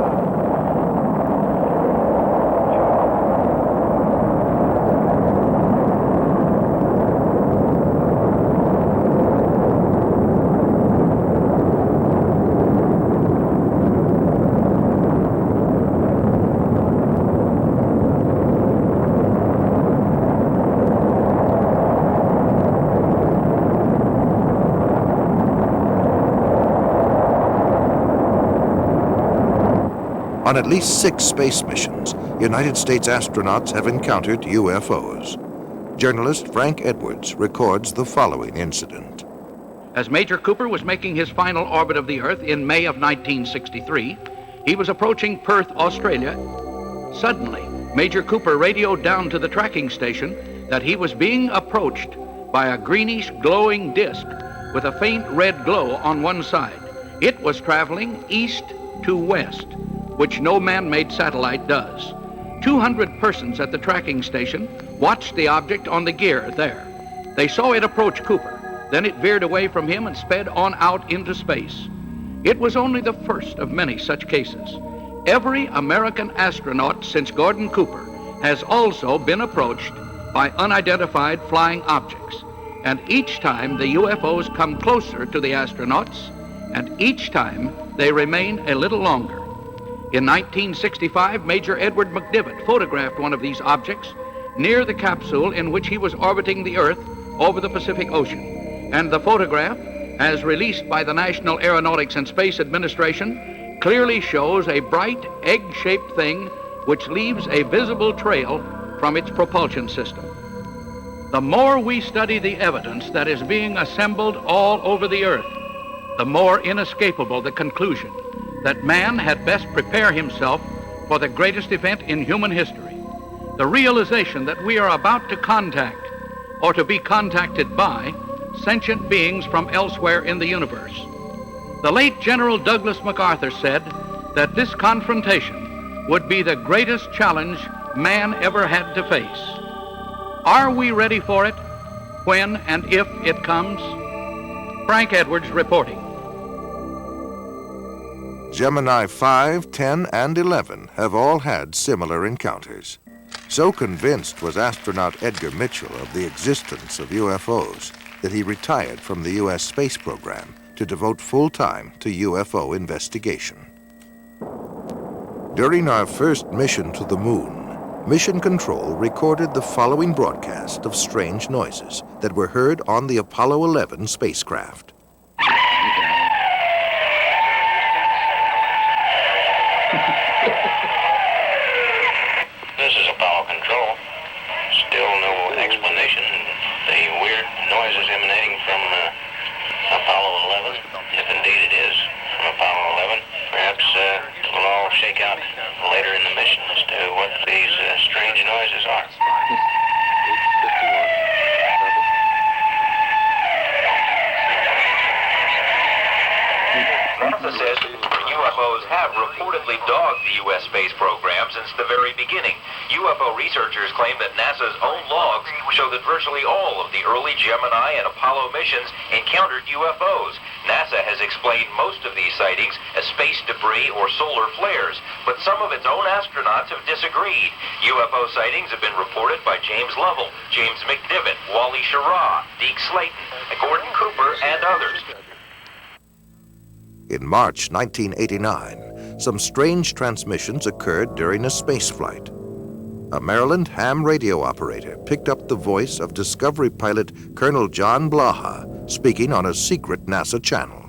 On at least 6 space missions, United States astronauts have encountered UFOs. Journalist Frank Edwards records the following incident. As Major Cooper was making his final orbit of the Earth in May of 1963, he was approaching Perth, Australia. Suddenly, Major Cooper radioed down to the tracking station that he was being approached by a greenish glowing disk with a faint red glow on one side. It was traveling east to west, which no man-made satellite does. 200 persons at the tracking station watched the object on the gear there. They saw it approach Cooper. Then it veered away from him and sped on out into space. It was only the first of many such cases. Every American astronaut since Gordon Cooper has also been approached by unidentified flying objects. And each time the UFOs come closer to the astronauts, and each time they remain a little longer. In 1965, Major Edward McDivitt photographed one of these objects near the capsule in which he was orbiting the Earth over the Pacific Ocean. And the photograph, as released by the National Aeronautics and Space Administration, clearly shows a bright egg-shaped thing which leaves a visible trail from its propulsion system. The more we study the evidence that is being assembled all over the Earth, the more inescapable the conclusion that man had best prepare himself for the greatest event in human history, the realization that we are about to contact or to be contacted by sentient beings from elsewhere in the universe. The late General Douglas MacArthur said that this confrontation would be the greatest challenge man ever had to face. Are we ready for it when and if it comes? Frank Edwards reporting. Gemini 5, 10, and 11 have all had similar encounters. So convinced was astronaut Edgar Mitchell of the existence of UFOs that he retired from the U.S. space program to devote full time to UFO investigation. During our first mission to the moon, Mission Control recorded the following broadcast of strange noises that were heard on the Apollo 11 spacecraft. This is Apollo Control. Still no explanation. The weird noises emanating from Apollo 11, if indeed it is from Apollo 11. Perhaps we'll all shake out later in the mission as to what these strange noises are. NASA says UFOs have reportedly dogged the U.S. space program since the very beginning. UFO researchers claim that NASA's own logs show that virtually all of the early Gemini and Apollo missions encountered UFOs. NASA has explained most of these sightings as space debris or solar flares, but some of its own astronauts have disagreed. UFO sightings have been reported by James Lovell, James McDivitt, Wally Schirra, Deke Slayton, Gordon Cooper, and others. In March 1989, some strange transmissions occurred during a spaceflight. A Maryland ham radio operator picked up the voice of Discovery pilot Colonel John Blaha speaking on a secret NASA channel.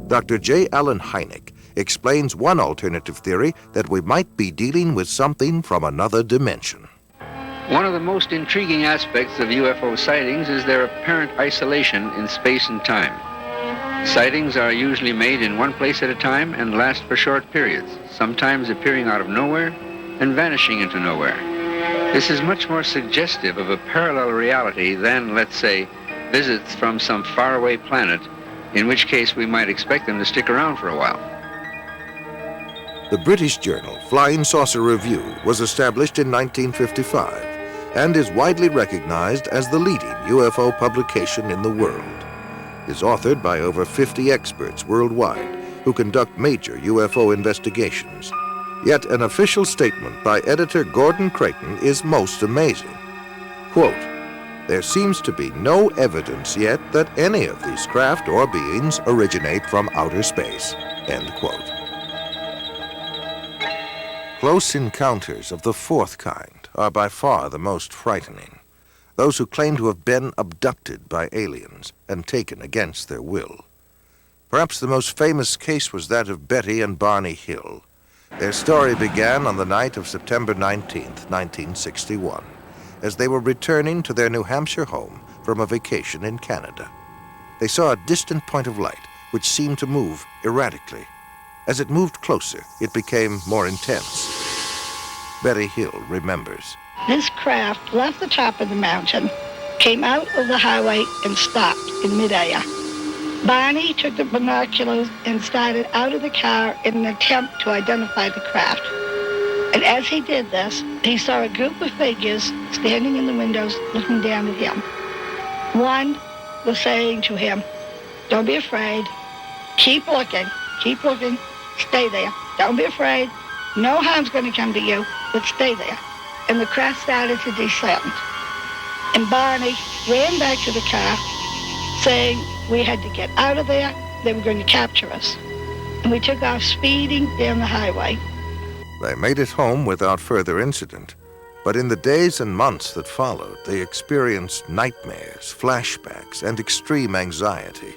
Dr. J. Allen Hynek explains one alternative theory that we might be dealing with something from another dimension. One of the most intriguing aspects of UFO sightings is their apparent isolation in space and time. Sightings are usually made in one place at a time and last for short periods, sometimes appearing out of nowhere and vanishing into nowhere. This is much more suggestive of a parallel reality than, let's say, visits from some faraway planet, in which case we might expect them to stick around for a while. The British journal Flying Saucer Review was established in 1955 and is widely recognized as the leading UFO publication in the world. It is authored by over 50 experts worldwide who conduct major UFO investigations. Yet an official statement by editor Gordon Creighton is most amazing. Quote, "There seems to be no evidence yet that any of these craft or beings originate from outer space." End quote. Close encounters of the fourth kind are by far the most frightening. Those who claim to have been abducted by aliens and taken against their will. Perhaps the most famous case was that of Betty and Barney Hill. Their story began on the night of September 19th, 1961. As they were returning to their New Hampshire home from a vacation in Canada. They saw a distant point of light which seemed to move erratically. As it moved closer, it became more intense. Betty Hill remembers. This craft left the top of the mountain, came out of the highway, and stopped in midair. Barney took the binoculars and started out of the car in an attempt to identify the craft. And as he did this, he saw a group of figures standing in the windows looking down at him. One was saying to him, "Don't be afraid. Keep looking, stay there. Don't be afraid. No harm's going to come to you, but stay there." And the craft started to descend. And Barney ran back to the car, saying we had to get out of there. They were going to capture us. And we took off speeding down the highway. They made it home without further incident, but in the days and months that followed, they experienced nightmares, flashbacks, and extreme anxiety.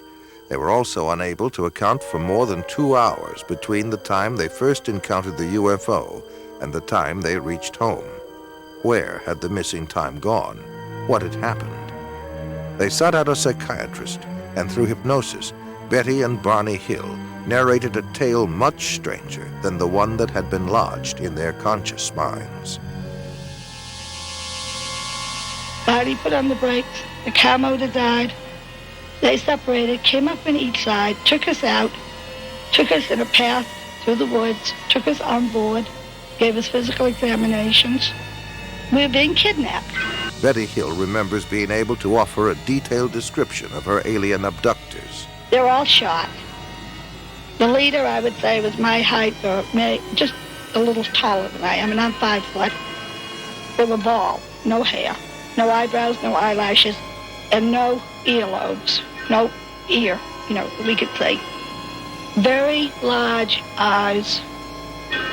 They were also unable to account for more than 2 hours between the time they first encountered the UFO and the time they reached home. Where had the missing time gone? What had happened? They sought out a psychiatrist, and through hypnosis, Betty and Barney Hill narrated a tale much stranger than the one that had been lodged in their conscious minds. Barney put on the brakes, the car motor died. They separated, came up on each side, took us out, took us in a path through the woods, took us on board, gave us physical examinations. We were being kidnapped. Betty Hill remembers being able to offer a detailed description of her alien abductors. They were all shot. The leader, I would say, was my height, or just a little taller than I am, and I'm 5 foot. They were bald, no hair, no eyebrows, no eyelashes, and no earlobes, no ear, we could say. Very large eyes,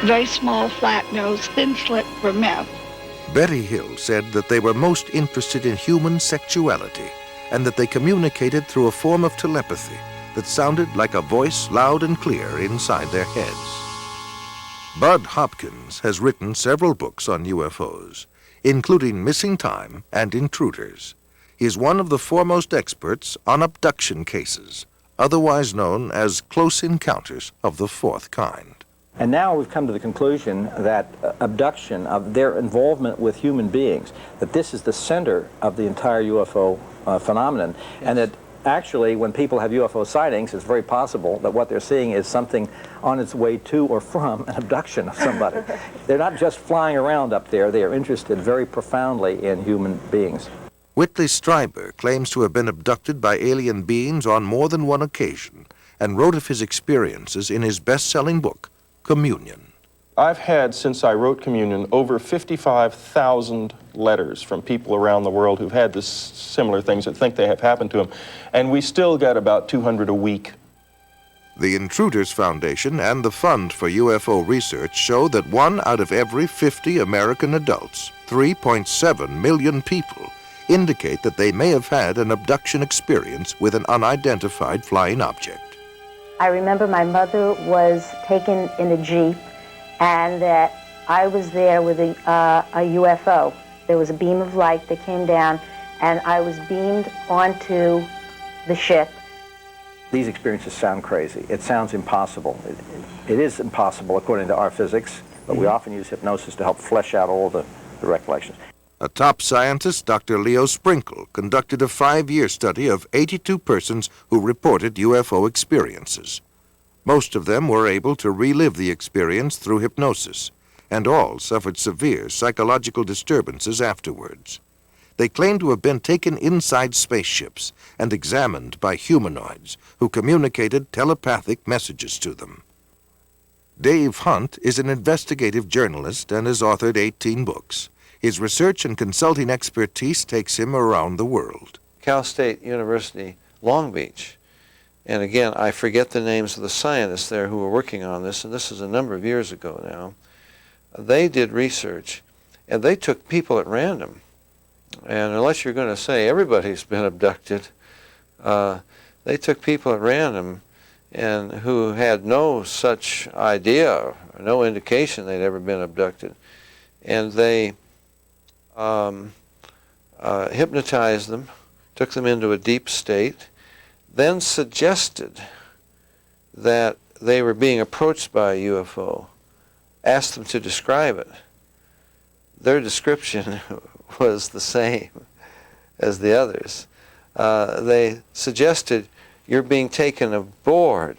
very small flat nose, thin slit for men. Betty Hill said that they were most interested in human sexuality and that they communicated through a form of telepathy that sounded like a voice loud and clear inside their heads. Bud Hopkins has written several books on UFOs, including Missing Time and Intruders. He is one of the foremost experts on abduction cases, otherwise known as close encounters of the fourth kind. And now we've come to the conclusion that abduction, of their involvement with human beings, that this is the center of the entire UFO phenomenon, and that actually when people have UFO sightings, it's very possible that what they're seeing is something on its way to or from an abduction of somebody. They're not just flying around up there, they are interested very profoundly in human beings. Whitley Strieber claims to have been abducted by alien beings on more than one occasion and wrote of his experiences in his best-selling book, Communion. I've had, since I wrote Communion, over 55,000 letters from people around the world who've had this similar things that think they have happened to them, and we still get about 200 a week. The Intruders Foundation and the Fund for UFO Research show that 1 out of every 50 American adults, 3.7 million people, indicate that they may have had an abduction experience with an unidentified flying object. I remember my mother was taken in a Jeep, and that I was there with a UFO. There was a beam of light that came down, and I was beamed onto the ship. These experiences sound crazy. It sounds impossible. It is impossible according to our physics, but we often use hypnosis to help flesh out all the recollections. A top scientist, Dr. Leo Sprinkle, conducted a 5-year study of 82 persons who reported UFO experiences. Most of them were able to relive the experience through hypnosis, and all suffered severe psychological disturbances afterwards. They claimed to have been taken inside spaceships and examined by humanoids who communicated telepathic messages to them. Dave Hunt is an investigative journalist and has authored 18 books. His research and consulting expertise takes him around the world. Cal State University, Long Beach. And again, I forget the names of the scientists there who were working on this, and this is a number of years ago now. They did research, and they took people at random. And unless you're going to say everybody's been abducted, they took people at random and who had no such idea, or no indication they'd ever been abducted. And they hypnotized them, took them into a deep state, then suggested that they were being approached by a UFO, asked them to describe it. Their description was the same as the others. They suggested you're being taken aboard.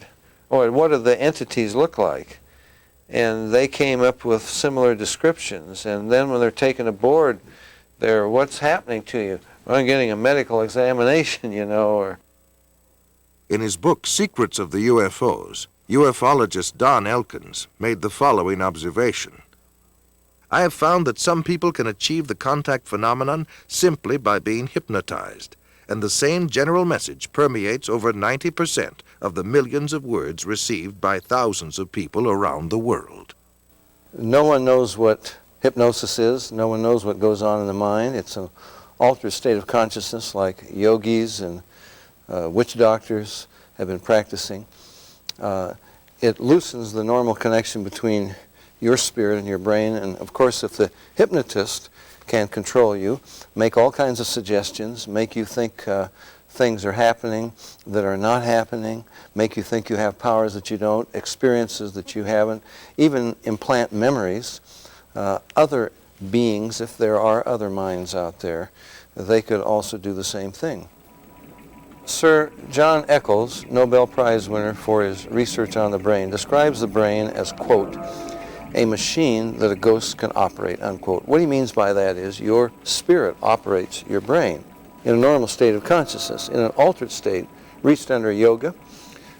Or what do the entities look like? And they came up with similar descriptions. And then when they're taken aboard, what's happening to you? Well, I'm getting a medical examination, you know, or... In his book, Secrets of the UFOs, ufologist Don Elkins made the following observation. I have found that some people can achieve the contact phenomenon simply by being hypnotized, and the same general message permeates over 90% of the millions of words received by thousands of people around the world. No one knows what hypnosis is. No one knows what goes on in the mind. It's an altered state of consciousness like yogis and witch doctors have been practicing. It loosens the normal connection between your spirit and your brain, and of course if the hypnotist can control you, make all kinds of suggestions, make you think things are happening that are not happening, make you think you have powers that you don't, experiences that you haven't, even implant memories, other beings, if there are other minds out there, they could also do the same thing. Sir John Eccles, Nobel Prize winner for his research on the brain, describes the brain as, quote, a machine that a ghost can operate, unquote. What he means by that is your spirit operates your brain in a normal state of consciousness. In an altered state, reached under yoga,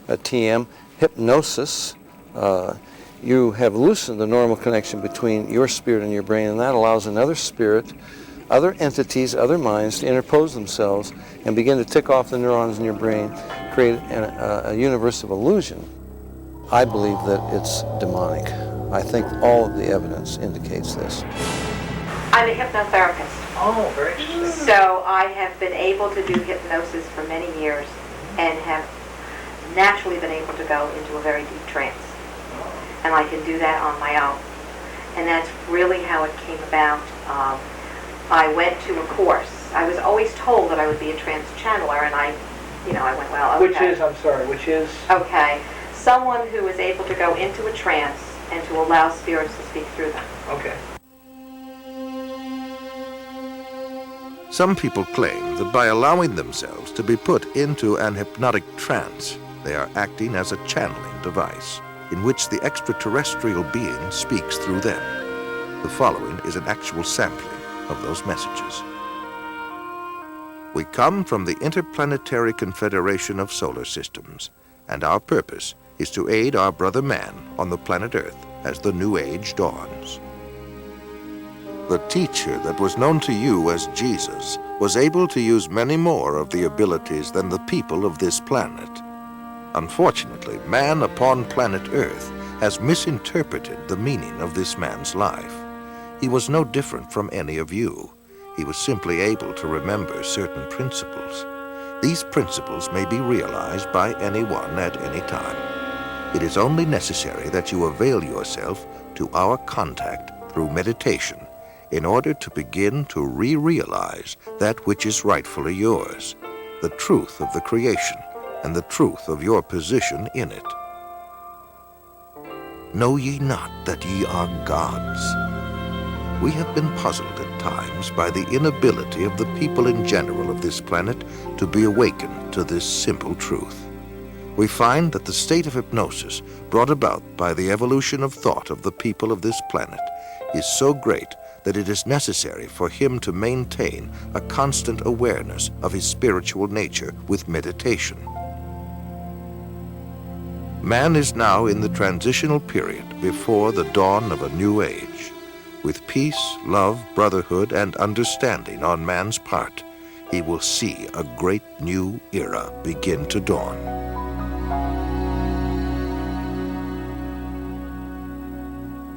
TM, hypnosis, you have loosened the normal connection between your spirit and your brain, and that allows another spirit, other entities, other minds to interpose themselves and begin to tick off the neurons in your brain, create a universe of illusion. I believe that it's demonic. I think all of the evidence indicates this. I'm a hypnotherapist. Oh, very interesting. So I have been able to do hypnosis for many years and have naturally been able to go into a very deep trance. And I can do that on my own. And that's really how it came about. I went to a course. I was always told that I would be a trance channeler, and I went, well, okay. Which is? Okay. Someone who is able to go into a trance and to allow spirits to speak through them. Okay. Some people claim that by allowing themselves to be put into an hypnotic trance, they are acting as a channeling device, in which the extraterrestrial being speaks through them. The following is an actual sampling of those messages. We come from the Interplanetary Confederation of Solar Systems, and our purpose is to aid our brother man on the planet Earth as the new age dawns. The teacher that was known to you as Jesus was able to use many more of the abilities than the people of this planet. Unfortunately, man upon planet Earth has misinterpreted the meaning of this man's life. He was no different from any of you. He was simply able to remember certain principles. These principles may be realized by anyone at any time. It is only necessary that you avail yourself to our contact through meditation in order to begin to re-realize that which is rightfully yours, the truth of the creation and the truth of your position in it. Know ye not that ye are gods? We have been puzzled at times by the inability of the people in general of this planet to be awakened to this simple truth. We find that the state of hypnosis brought about by the evolution of thought of the people of this planet is so great that it is necessary for him to maintain a constant awareness of his spiritual nature with meditation. Man is now in the transitional period before the dawn of a new age. With peace, love, brotherhood, and understanding on man's part, he will see a great new era begin to dawn.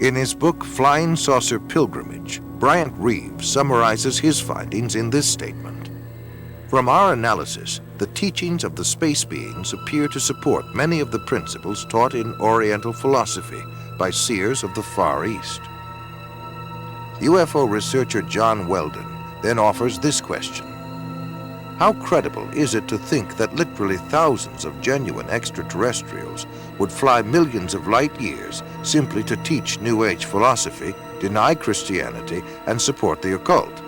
In his book, Flying Saucer Pilgrimage, Bryant Reeves summarizes his findings in this statement. From our analysis, the teachings of the space beings appear to support many of the principles taught in Oriental philosophy by seers of the Far East. UFO researcher John Weldon then offers this question. How credible is it to think that literally thousands of genuine extraterrestrials would fly millions of light years simply to teach New Age philosophy, deny Christianity, and support the occult?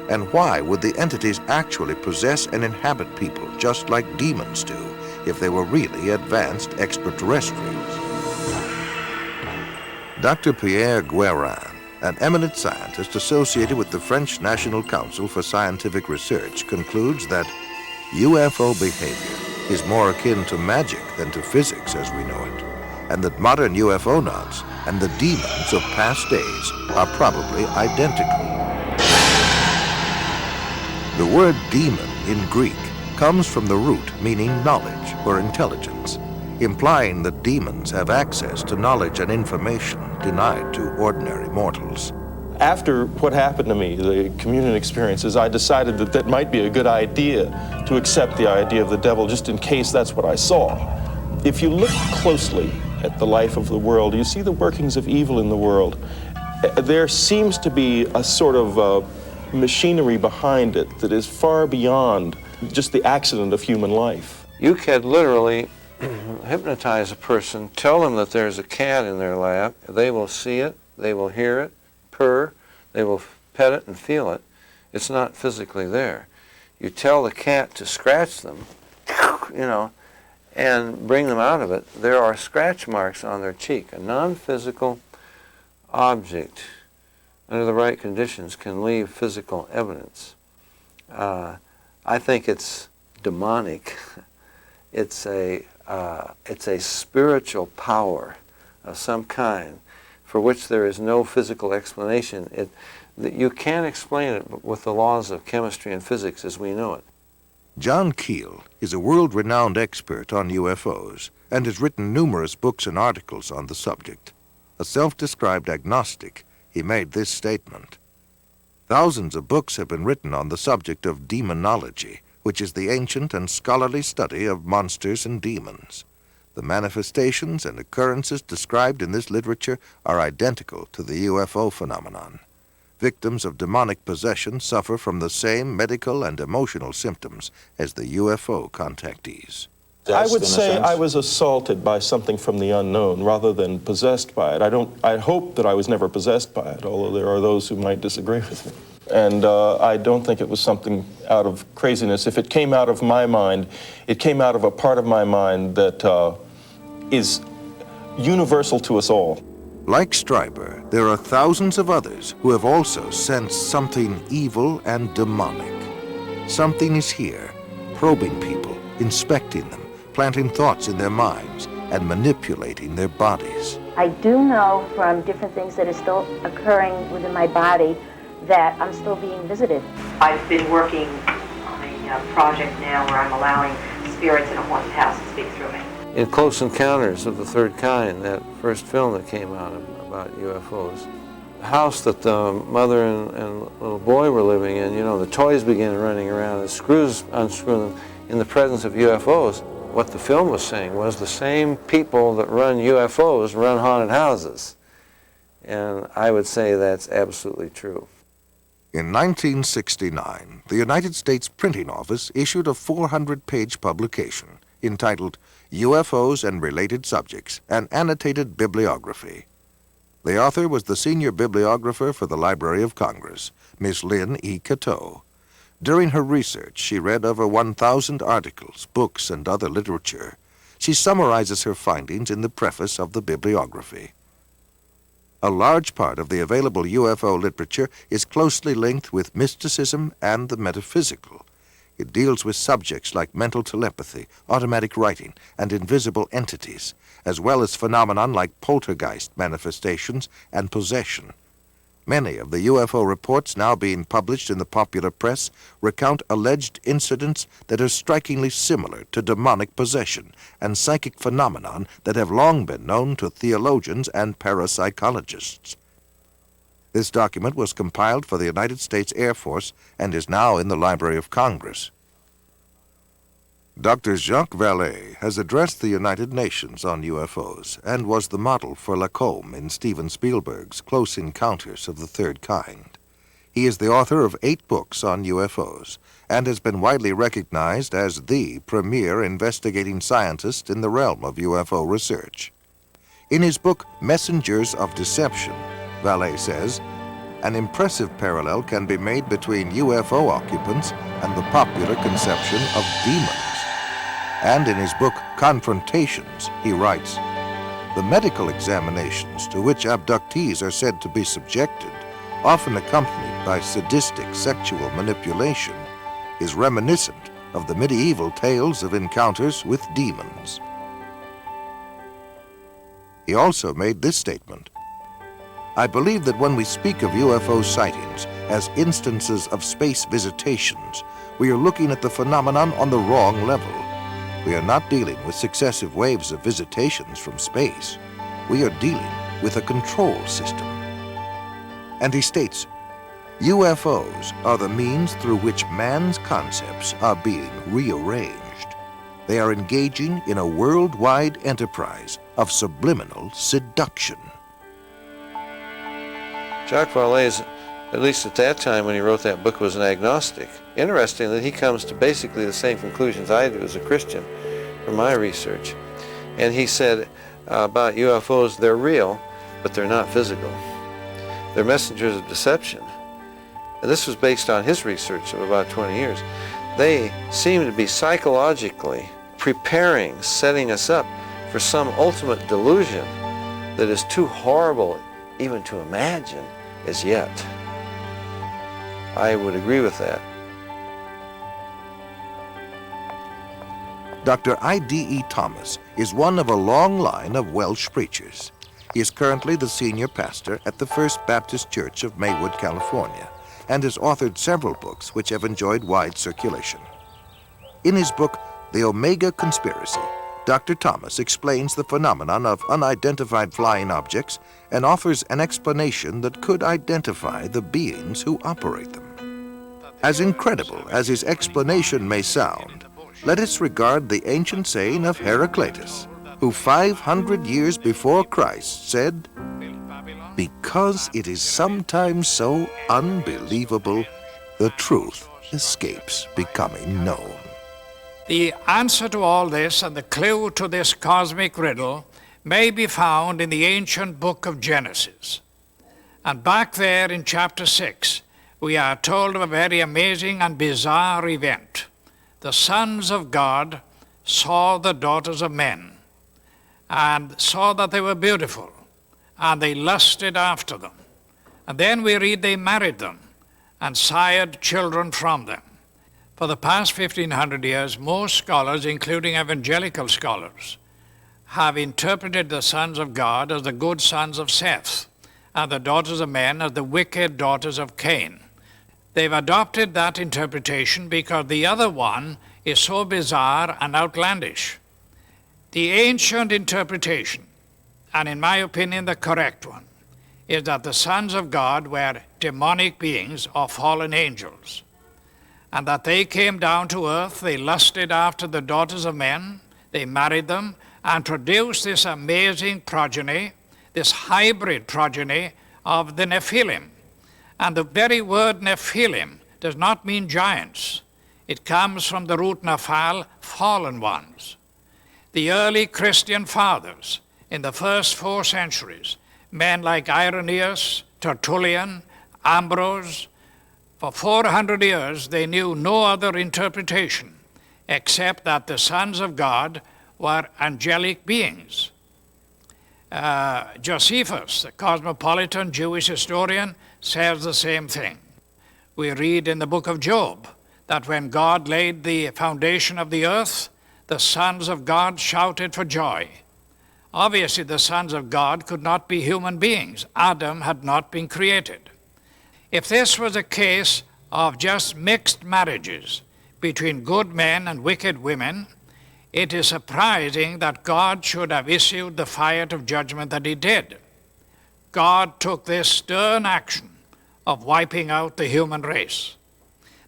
And why would the entities actually possess and inhabit people just like demons do, if they were really advanced extraterrestrials. Dr. Pierre Guérin, an eminent scientist associated with the French National Council for Scientific Research, concludes that UFO behavior is more akin to magic than to physics as we know it, and that modern UFOnauts and the demons of past days are probably identical. The word demon in Greek comes from the root meaning knowledge or intelligence, implying that demons have access to knowledge and information denied to ordinary mortals. After what happened to me, the communion experiences, I decided that that might be a good idea to accept the idea of the devil just in case that's what I saw. If you look closely at the life of the world, you see the workings of evil in the world. There seems to be a sort of machinery behind it that is far beyond just the accident of human life. You can literally hypnotize a person, tell them that there's a cat in their lap. They will see it, they will hear it, purr, they will pet it and feel it. It's not physically there. You tell the cat to scratch them, you know, and bring them out of it. There are scratch marks on their cheek. A non-physical object, under the right conditions, can leave physical evidence. I think it's demonic. It's a spiritual power of some kind for which there is no physical explanation. You can't explain it with the laws of chemistry and physics as we know it. John Keel is a world-renowned expert on UFOs and has written numerous books and articles on the subject. A self-described agnostic, he made this statement: "Thousands of books have been written on the subject of demonology, which is the ancient and scholarly study of monsters and demons. The manifestations and occurrences described in this literature are identical to the UFO phenomenon. Victims of demonic possession suffer from the same medical and emotional symptoms as the UFO contactees." I would say I was assaulted by something from the unknown rather than possessed by it. I hope that I was never possessed by it, although there are those who might disagree with me. And I don't think it was something out of craziness. If it came out of my mind, it came out of a part of my mind that is universal to us all. Like Stryber, there are thousands of others who have also sensed something evil and demonic. Something is here, probing people, inspecting them, planting thoughts in their minds, and manipulating their bodies. I do know from different things that are still occurring within my body that I'm still being visited. I've been working on a project now where I'm allowing spirits in a haunted house to speak through me. In Close Encounters of the Third Kind, that first film that came out about UFOs, the house that the mother and little boy were living in, you know, the toys began running around, the screws unscrew them in the presence of UFOs. What the film was saying was the same people that run UFOs run haunted houses. And I would say that's absolutely true. In 1969, the United States Printing Office issued a 400-page publication entitled UFOs and Related Subjects, an Annotated Bibliography. The author was the senior bibliographer for the Library of Congress, Miss Lynn E. Cateau. During her research, she read over 1,000 articles, books, and other literature. She summarizes her findings in the preface of the bibliography. A large part of the available UFO literature is closely linked with mysticism and the metaphysical. It deals with subjects like mental telepathy, automatic writing, and invisible entities, as well as phenomenon like poltergeist manifestations and possession. Many of the UFO reports now being published in the popular press recount alleged incidents that are strikingly similar to demonic possession and psychic phenomenon that have long been known to theologians and parapsychologists. This document was compiled for the United States Air Force and is now in the Library of Congress. Dr. Jacques Vallée has addressed the United Nations on UFOs and was the model for Lacombe in Steven Spielberg's Close Encounters of the Third Kind. He is the author of 8 books on UFOs and has been widely recognized as the premier investigating scientist in the realm of UFO research. In his book, Messengers of Deception, Vallée says, an impressive parallel can be made between UFO occupants and the popular conception of demons. And in his book, Confrontations, he writes, "The medical examinations to which abductees are said to be subjected, often accompanied by sadistic sexual manipulation, is reminiscent of the medieval tales of encounters with demons." He also made this statement, "I believe that when we speak of UFO sightings as instances of space visitations, we are looking at the phenomenon on the wrong level. We are not dealing with successive waves of visitations from space. We are dealing with a control system." And he states, "UFOs are the means through which man's concepts are being rearranged. They are engaging in a worldwide enterprise of subliminal seduction." Jacques Vallée, at least at that time when he wrote that book, was an agnostic. Interesting that he comes to basically the same conclusions I do as a Christian from my research. And he said about UFOs, they're real, but they're not physical. They're messengers of deception. And this was based on his research of about 20 years. They seem to be psychologically preparing, setting us up for some ultimate delusion that is too horrible even to imagine as yet. I would agree with that. Dr. I.D.E Thomas is one of a long line of Welsh preachers. He is currently the senior pastor at the First Baptist Church of Maywood, California, and has authored several books which have enjoyed wide circulation. In his book, The Omega Conspiracy, Dr. Thomas explains the phenomenon of unidentified flying objects and offers an explanation that could identify the beings who operate them. As incredible as his explanation may sound, let us regard the ancient saying of Heraclitus, who 500 years before Christ said, "Because it is sometimes so unbelievable, the truth escapes becoming known." The answer to all this and the clue to this cosmic riddle may be found in the ancient book of Genesis. And back there in chapter 6, we are told of a very amazing and bizarre event. The sons of God saw the daughters of men and saw that they were beautiful, and they lusted after them. And then we read they married them and sired children from them. For the past 1,500 years, most scholars, including evangelical scholars, have interpreted the sons of God as the good sons of Seth, and the daughters of men as the wicked daughters of Cain. They've adopted that interpretation because the other one is so bizarre and outlandish. The ancient interpretation, and in my opinion the correct one, is that the sons of God were demonic beings or fallen angels, and that they came down to earth, they lusted after the daughters of men, they married them, and produced this amazing progeny, this hybrid progeny of the Nephilim. And the very word Nephilim does not mean giants. It comes from the root Nephal, fallen ones. The early Christian fathers in the first 4 centuries, men like Irenaeus, Tertullian, Ambrose, for 400 years they knew no other interpretation except that the sons of God were angelic beings. Josephus, the cosmopolitan Jewish historian, says the same thing. We read in the book of Job that when God laid the foundation of the earth, the sons of God shouted for joy. Obviously, the sons of God could not be human beings. Adam had not been created. If this was a case of just mixed marriages between good men and wicked women, it is surprising that God should have issued the fire of judgment that he did. God took this stern action of wiping out the human race.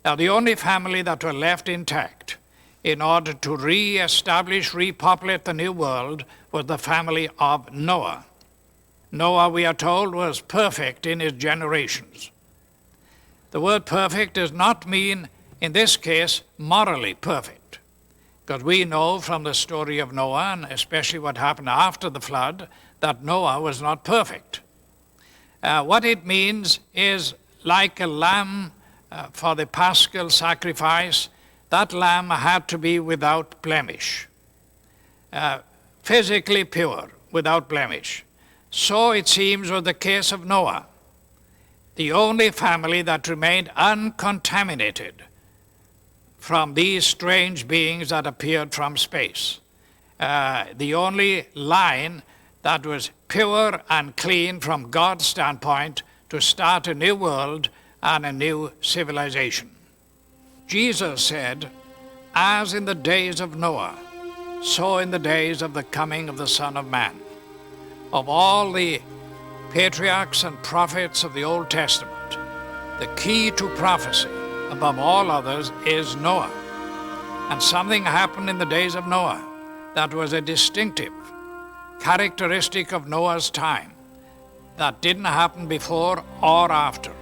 Now, the only family that were left intact in order to re-establish, repopulate the new world was the family of Noah. Noah, we are told, was perfect in his generations. The word perfect does not mean, in this case, morally perfect, because we know from the story of Noah, and especially what happened after the flood, that Noah was not perfect. What it means is like a lamb for the paschal sacrifice, that lamb had to be without blemish, physically pure, without blemish. So it seems was the case of Noah, the only family that remained uncontaminated from these strange beings that appeared from space. The only line that was pure and clean from God's standpoint to start a new world and a new civilization. Jesus said, as in the days of Noah, so in the days of the coming of the Son of Man. Of all the patriarchs and prophets of the Old Testament, the key to prophecy above all others is Noah. And something happened in the days of Noah that was a distinctive characteristic of Noah's time that didn't happen before or after.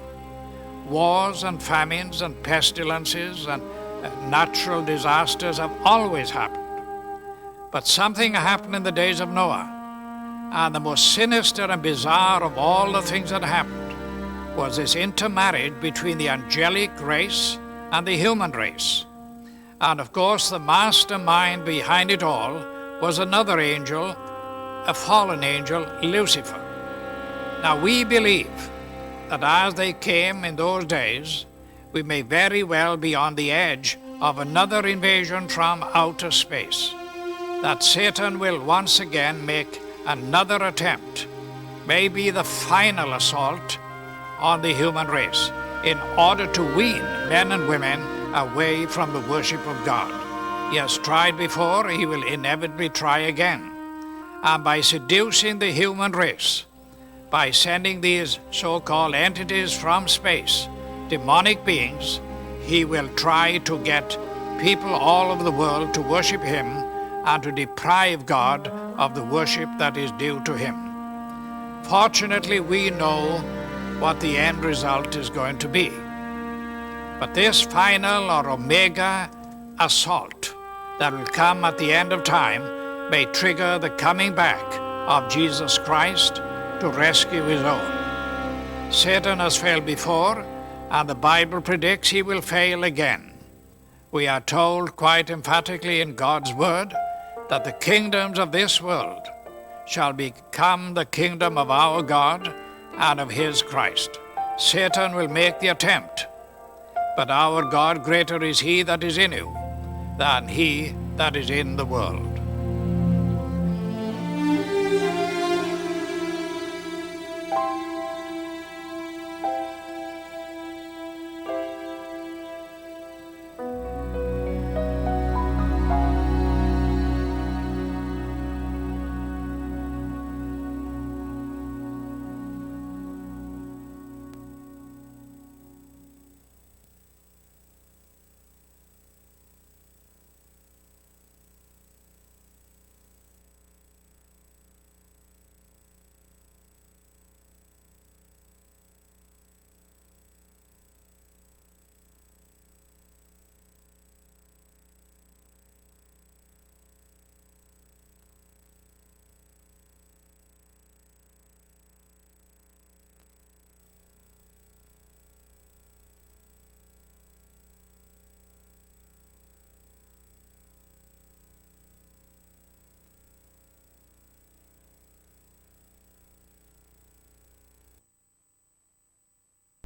Wars and famines and pestilences and natural disasters have always happened. But something happened in the days of Noah, and the most sinister and bizarre of all the things that happened was this intermarriage between the angelic race and the human race. And of course, the mastermind behind it all was another angel, a fallen angel, Lucifer. Now we believe that as they came in those days, we may very well be on the edge of another invasion from outer space, that Satan will once again make another attempt, maybe the final assault on the human race, in order to wean men and women away from the worship of God. He has tried before, he will inevitably try again. And by seducing the human race, by sending these so-called entities from space, demonic beings, he will try to get people all over the world to worship him and to deprive God of the worship that is due to him. Fortunately, we know what the end result is going to be. But this final or omega assault that will come at the end of time may trigger the coming back of Jesus Christ to rescue his own. Satan has failed before, and the Bible predicts he will fail again. We are told quite emphatically in God's word that the kingdoms of this world shall become the kingdom of our God and of his Christ. Satan will make the attempt, but our God, greater is he that is in you than he that is in the world.